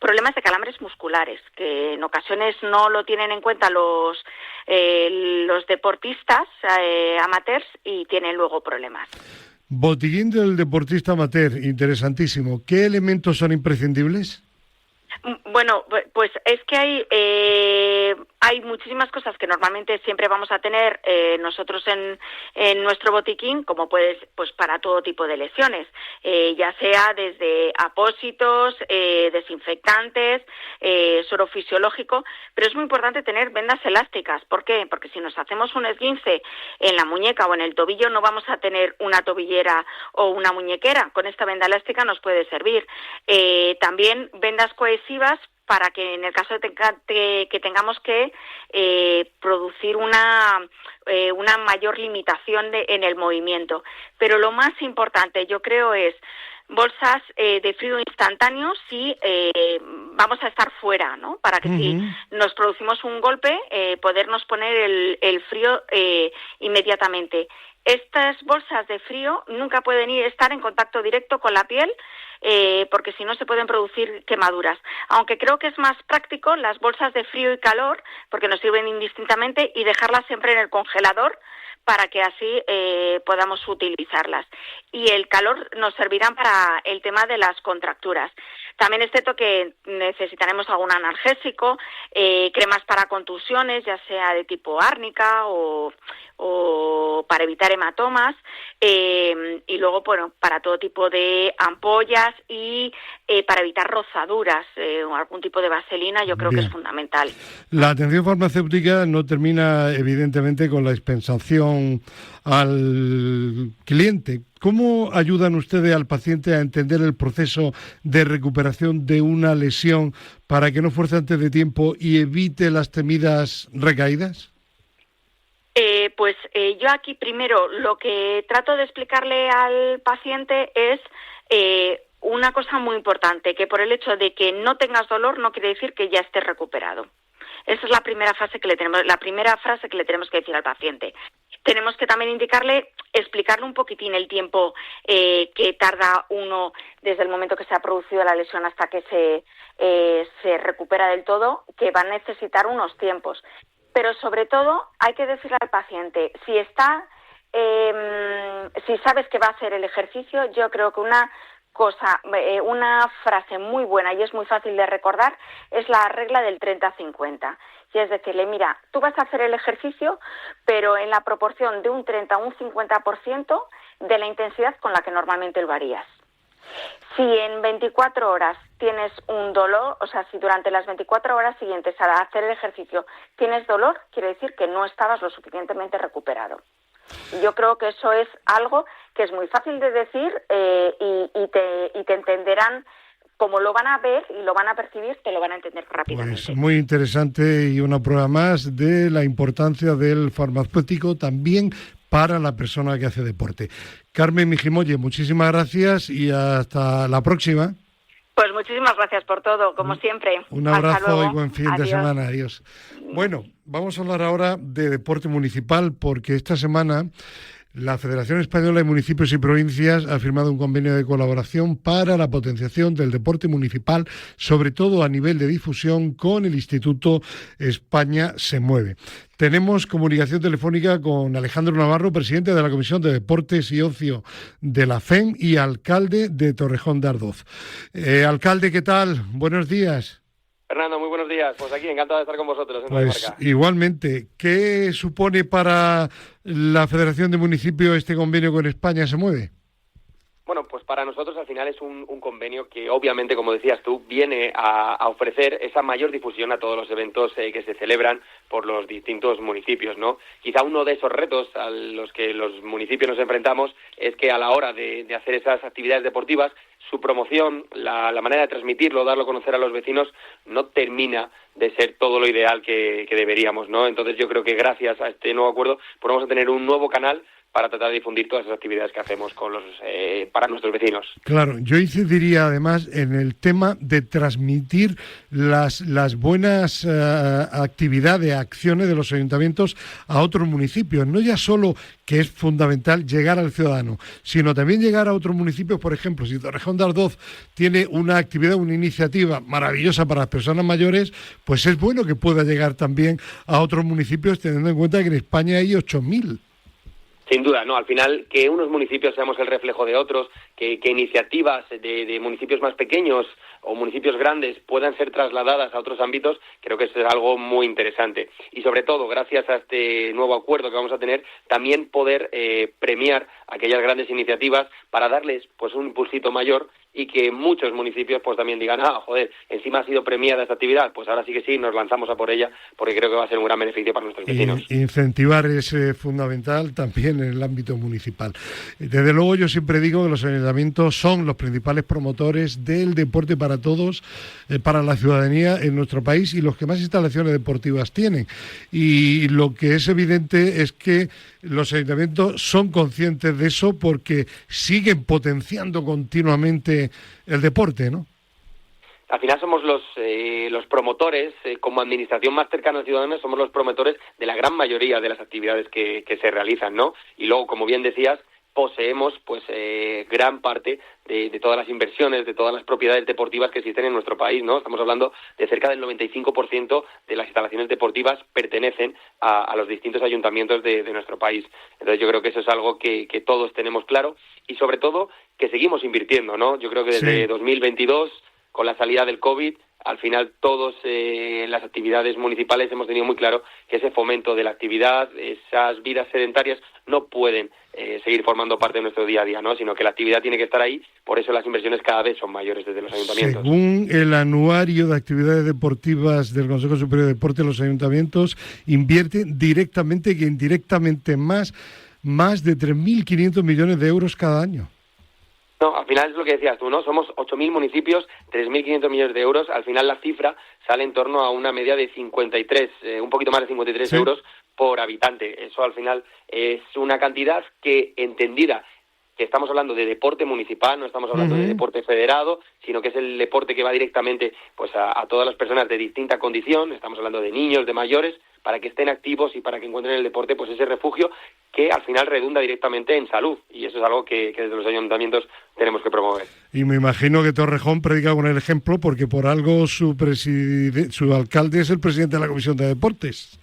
S9: problemas de calambres musculares, que en ocasiones no lo tienen en cuenta los deportistas amateurs y tienen luego problemas.
S2: Botiquín del deportista amateur, interesantísimo. ¿Qué elementos son imprescindibles?
S9: Bueno, pues es que hay muchísimas cosas que normalmente siempre vamos a tener nosotros en nuestro botiquín, como pues para todo tipo de lesiones, ya sea desde apósitos, desinfectantes, suero fisiológico, pero es muy importante tener vendas elásticas. ¿Por qué? Porque si nos hacemos un esguince en la muñeca o en el tobillo, no vamos a tener una tobillera o una muñequera. Con esta venda elástica nos puede servir. También vendas cohesivas para que en el caso de que tengamos que producir una mayor limitación en el movimiento. Pero lo más importante, yo creo, es bolsas de frío instantáneo si vamos a estar fuera, ¿no? Para que si nos producimos un golpe, podernos poner el frío inmediatamente. Estas bolsas de frío nunca pueden estar en contacto directo con la piel, porque si no se pueden producir quemaduras. Aunque creo que es más práctico las bolsas de frío y calor, porque nos sirven indistintamente, y dejarlas siempre en el congelador para que así podamos utilizarlas. Y el calor nos servirán para el tema de las contracturas. También es cierto que necesitaremos algún analgésico, cremas para contusiones, ya sea de tipo árnica o para evitar hematomas, y luego, para todo tipo de ampollas y para evitar rozaduras, o algún tipo de vaselina, yo creo que es fundamental.
S2: La atención farmacéutica no termina, evidentemente, con la dispensación al cliente. ¿Cómo ayudan ustedes al paciente a entender el proceso de recuperación de una lesión para que no fuerce antes de tiempo y evite las temidas recaídas?
S9: Yo aquí primero lo que trato de explicarle al paciente es una cosa muy importante, que por el hecho de que no tengas dolor no quiere decir que ya estés recuperado. Esa es la primera frase que le tenemos que decir al paciente. tenemos que también explicarle un poquitín el tiempo que tarda uno desde el momento que se ha producido la lesión hasta que se recupera del todo, que va a necesitar unos tiempos. Pero sobre todo hay que decirle al paciente, si sabes que va a hacer el ejercicio, yo creo que una frase muy buena y es muy fácil de recordar es la regla del 30-50. Y es decirle, mira, tú vas a hacer el ejercicio, pero en la proporción de un 30 a un 50% de la intensidad con la que normalmente lo harías. Si en 24 horas tienes un dolor, o sea, si durante las 24 horas siguientes a hacer el ejercicio tienes dolor, quiere decir que no estabas lo suficientemente recuperado. Yo creo que eso es algo que es muy fácil de decir y te entenderán. Como lo van a ver y lo van a percibir, te lo van a entender rápidamente.
S2: Pues muy interesante y una prueba más de la importancia del farmacéutico también para la persona que hace deporte. Carmen Mijimoye, muchísimas gracias y hasta la próxima.
S9: Pues muchísimas gracias por todo, como siempre.
S2: Un abrazo y buen fin de
S9: Adiós.
S2: semana. Adiós. Bueno, vamos a hablar ahora de deporte municipal porque esta semana la Federación Española de Municipios y Provincias ha firmado un convenio de colaboración para la potenciación del deporte municipal, sobre todo a nivel de difusión, con el Instituto España se mueve. Tenemos comunicación telefónica con Alejandro Navarro, presidente de la Comisión de Deportes y Ocio de la FEM y alcalde de Torrejón de Ardoz. Alcalde, ¿qué tal? Buenos días.
S10: Fernando, muy buenos días. Pues aquí, encantado de estar con vosotros en
S2: Pues
S10: Radio Marca.
S2: igualmente, ¿qué supone para la Federación de Municipios este convenio con España se mueve?
S10: Bueno, pues para nosotros al final es un convenio que obviamente, como decías tú, viene a ofrecer esa mayor difusión a todos los eventos que se celebran por los distintos municipios, ¿no? Quizá uno de esos retos a los que los municipios nos enfrentamos es que a la hora de hacer esas actividades deportivas, su promoción, la manera de transmitirlo, darlo a conocer a los vecinos, no termina de ser todo lo ideal que deberíamos, ¿no? Entonces yo creo que gracias a este nuevo acuerdo podemos tener un nuevo canal para tratar de difundir todas esas actividades que hacemos para nuestros vecinos.
S2: Claro, yo incidiría además en el tema de transmitir las buenas actividades, acciones de los ayuntamientos a otros municipios. No ya solo que es fundamental llegar al ciudadano, sino también llegar a otros municipios. Por ejemplo, si Torrejón de Ardoz tiene una actividad, una iniciativa maravillosa para las personas mayores, pues es bueno que pueda llegar también a otros municipios, teniendo en cuenta que en España hay 8.000.
S10: Sin duda, no. Al final, que unos municipios seamos el reflejo de otros, que iniciativas de municipios más pequeños o municipios grandes puedan ser trasladadas a otros ámbitos, creo que eso es algo muy interesante. Y sobre todo, gracias a este nuevo acuerdo que vamos a tener, también poder premiar aquellas grandes iniciativas para darles pues un impulsito mayor y que muchos municipios pues también digan, encima ha sido premiada esta actividad, pues ahora sí que sí, nos lanzamos a por ella, porque creo que va a ser un gran beneficio para nuestros vecinos.
S2: Incentivar es fundamental también en el ámbito municipal. Desde luego yo siempre digo que los ayuntamientos son los principales promotores del deporte para todos, para la ciudadanía en nuestro país y los que más instalaciones deportivas tienen. Y lo que es evidente es que los ayuntamientos son conscientes de eso porque siguen potenciando continuamente el deporte, ¿no?
S10: Al final somos los promotores, como administración más cercana al ciudadano, somos los promotores de la gran mayoría de las actividades que se realizan, ¿no? Y luego, como bien decías, poseemos pues gran parte de todas las inversiones, de todas las propiedades deportivas que existen en nuestro país, ¿no? Estamos hablando de cerca del 95% de las instalaciones deportivas pertenecen a los distintos ayuntamientos de nuestro país. Entonces yo creo que eso es algo que todos tenemos claro y sobre todo que seguimos invirtiendo, ¿no? Yo creo que desde 2022, con la salida del COVID, al final todos en las actividades municipales hemos tenido muy claro que ese fomento de la actividad, esas vidas sedentarias no pueden seguir formando parte de nuestro día a día, ¿no? Sino que la actividad tiene que estar ahí, por eso las inversiones cada vez son mayores desde los ayuntamientos.
S2: Según el anuario de actividades deportivas del Consejo Superior de Deporte, los ayuntamientos invierten directamente y indirectamente más de 3.500 millones de euros cada año.
S10: No, al final es lo que decías tú, ¿no? Somos 8.000 municipios, 3.500 millones de euros. Al final la cifra sale en torno a una media de 53, un poquito más de 53 euros por habitante. Eso al final es una cantidad que, entendida que estamos hablando de deporte municipal, no estamos hablando de deporte federado, sino que es el deporte que va directamente pues a todas las personas de distinta condición, estamos hablando de niños, de mayores, para que estén activos y para que encuentren en el deporte pues ese refugio que al final redunda directamente en salud, y eso es algo que desde los ayuntamientos tenemos que promover.
S2: Y me imagino que Torrejón predica con el ejemplo, porque por algo su alcalde es el presidente de la Comisión de Deportes.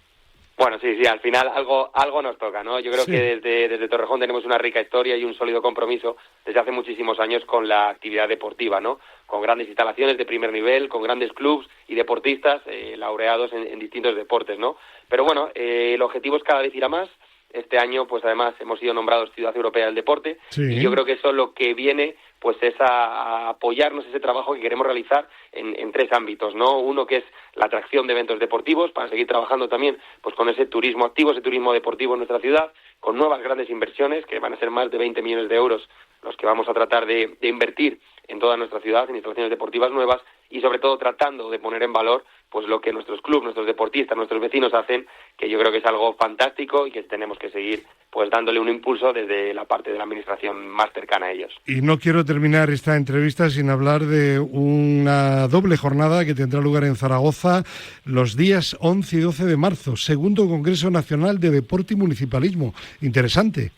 S10: Bueno, sí, al final algo nos toca, ¿no? Yo creo que desde Torrejón tenemos una rica historia y un sólido compromiso desde hace muchísimos años con la actividad deportiva, ¿no? Con grandes instalaciones de primer nivel, con grandes clubs y deportistas laureados en distintos deportes, ¿no? Pero bueno, el objetivo es cada vez ir a más. Este año, pues además, hemos sido nombrados Ciudad Europea del Deporte, y yo creo que eso lo que viene pues es a apoyarnos ese trabajo que queremos realizar en 3 ámbitos, ¿no? Uno que es la atracción de eventos deportivos, para seguir trabajando también pues con ese turismo activo, ese turismo deportivo en nuestra ciudad, con nuevas grandes inversiones, que van a ser más de 20 millones de euros los que vamos a tratar de invertir en toda nuestra ciudad, en instalaciones deportivas nuevas, y sobre todo tratando de poner en valor pues lo que nuestros clubes, nuestros deportistas, nuestros vecinos hacen, que yo creo que es algo fantástico y que tenemos que seguir pues dándole un impulso desde la parte de la administración más cercana a ellos.
S2: Y no quiero terminar esta entrevista sin hablar de una doble jornada que tendrá lugar en Zaragoza los días 11 y 12 de marzo, segundo Congreso Nacional de Deporte y Municipalismo. Interesante.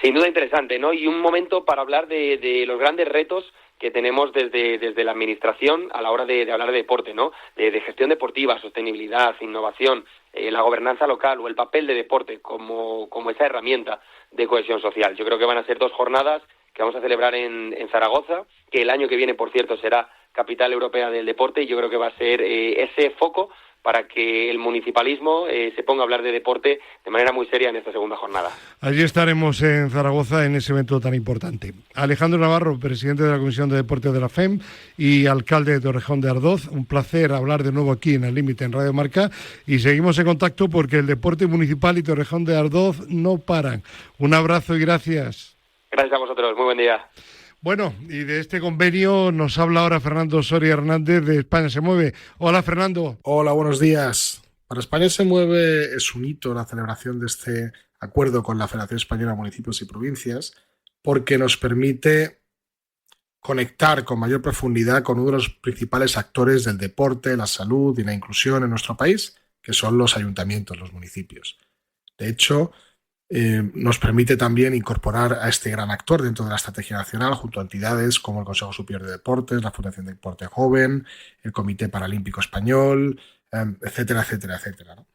S10: Sin duda interesante, ¿no? Y un momento para hablar de los grandes retos que tenemos desde la administración a la hora de hablar de deporte, ¿no? De gestión deportiva, sostenibilidad, innovación, la gobernanza local o el papel de deporte como esa herramienta de cohesión social. Yo creo que van a ser 2 jornadas que vamos a celebrar en Zaragoza, que el año que viene, por cierto, será Capital Europea del Deporte, y yo creo que va a ser ese foco para que el municipalismo se ponga a hablar de deporte de manera muy seria en esta segunda jornada.
S2: Allí estaremos en Zaragoza en ese evento tan importante. Alejandro Navarro, presidente de la Comisión de Deportes de la FEM y alcalde de Torrejón de Ardoz, un placer hablar de nuevo aquí en El Límite en Radio Marca, y seguimos en contacto porque el deporte municipal y Torrejón de Ardoz no paran. Un abrazo y gracias.
S10: Gracias a vosotros, muy buen día.
S2: Bueno, y de este convenio nos habla ahora Fernando Soria Hernández de España se mueve. Hola, Fernando.
S11: Hola, buenos días. Para España se mueve es un hito la celebración de este acuerdo con la Federación Española de Municipios y Provincias, porque nos permite conectar con mayor profundidad con uno de los principales actores del deporte, la salud y la inclusión en nuestro país, que son los ayuntamientos, los municipios. De hecho, nos permite también incorporar a este gran actor dentro de la estrategia nacional junto a entidades como el Consejo Superior de Deportes, la Fundación de Deporte Joven, el Comité Paralímpico Español, etcétera, etcétera, etcétera, ¿no?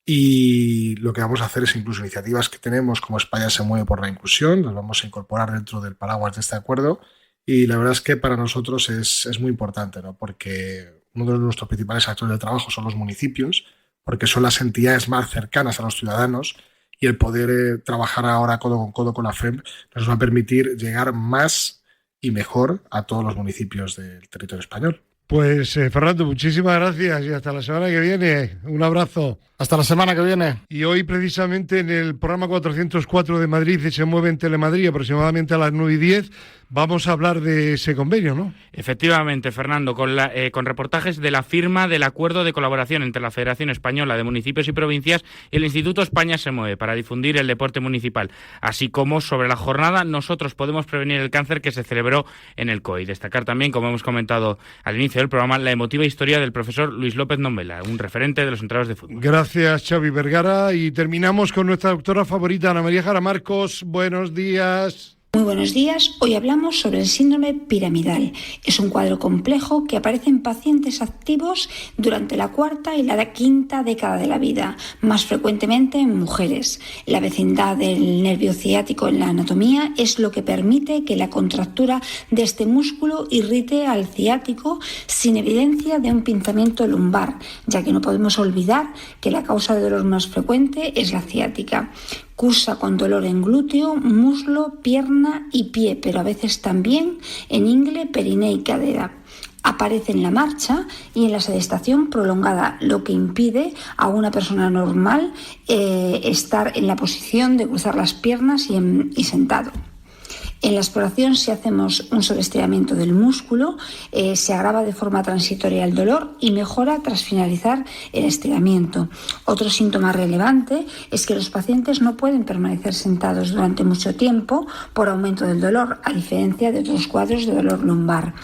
S11: Y lo que vamos a hacer es incluso iniciativas que tenemos como España se mueve por la inclusión, las vamos a incorporar dentro del paraguas de este acuerdo, y la verdad es que para nosotros es muy importante, ¿no? Porque uno de nuestros principales actores de trabajo son los municipios, porque son las entidades más cercanas a los ciudadanos, y el poder trabajar ahora codo con codo con la FEM nos va a permitir llegar más y mejor a todos los municipios del territorio español.
S2: Pues Fernando, muchísimas gracias y hasta la semana que viene. Un abrazo.
S11: Hasta la semana que viene.
S2: Y hoy precisamente en el programa 404 de Madrid se mueve en Telemadrid aproximadamente a las 9:10. Vamos a hablar de ese convenio, ¿no?
S5: Efectivamente, Fernando, con reportajes de la firma del acuerdo de colaboración entre la Federación Española de Municipios y Provincias y el Instituto España se mueve para difundir el deporte municipal, así como sobre la jornada Nosotros podemos prevenir el cáncer que se celebró en el COI. Destacar también, como hemos comentado al inicio del programa, la emotiva historia del profesor Luis López Nombela, un referente de los entrenadores de fútbol.
S2: Gracias, Xavi Vergara, y terminamos con nuestra doctora favorita, Ana María Jara Marcos. Buenos días.
S12: Muy buenos días. Hoy hablamos sobre el síndrome piramidal. Es un cuadro complejo que aparece en pacientes activos durante la 4ª y la 5ª década de la vida, más frecuentemente en mujeres. La vecindad del nervio ciático en la anatomía es lo que permite que la contractura de este músculo irrite al ciático sin evidencia de un pinzamiento lumbar, ya que no podemos olvidar que la causa de dolor más frecuente es la ciática. Cursa con dolor en glúteo, muslo, pierna y pie, pero a veces también en ingle, periné y cadera. Aparece en la marcha y en la sedestación prolongada, lo que impide a una persona normal estar en la posición de cruzar las piernas y sentado. En la exploración, si hacemos un sobreestiramiento del músculo, se agrava de forma transitoria el dolor y mejora tras finalizar el estiramiento. Otro síntoma relevante es que los pacientes no pueden permanecer sentados durante mucho tiempo por aumento del dolor, a diferencia de otros cuadros de dolor lumbar.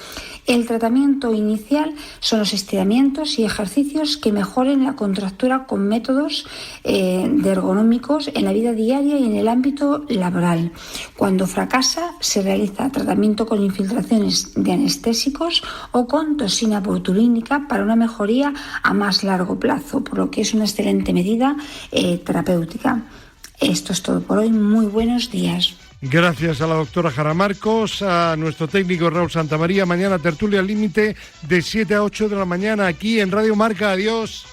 S12: El tratamiento inicial son los estiramientos y ejercicios que mejoren la contractura con métodos ergonómicos en la vida diaria y en el ámbito laboral. Cuando fracasa, se realiza tratamiento con infiltraciones de anestésicos o con toxina botulínica para una mejoría a más largo plazo, por lo que es una excelente medida terapéutica. Esto es todo por hoy. Muy buenos días.
S2: Gracias a la doctora Jara Marcos, a nuestro técnico Raúl Santamaría. Mañana tertulia al límite de 7 a 8 de la mañana aquí en Radio Marca. Adiós.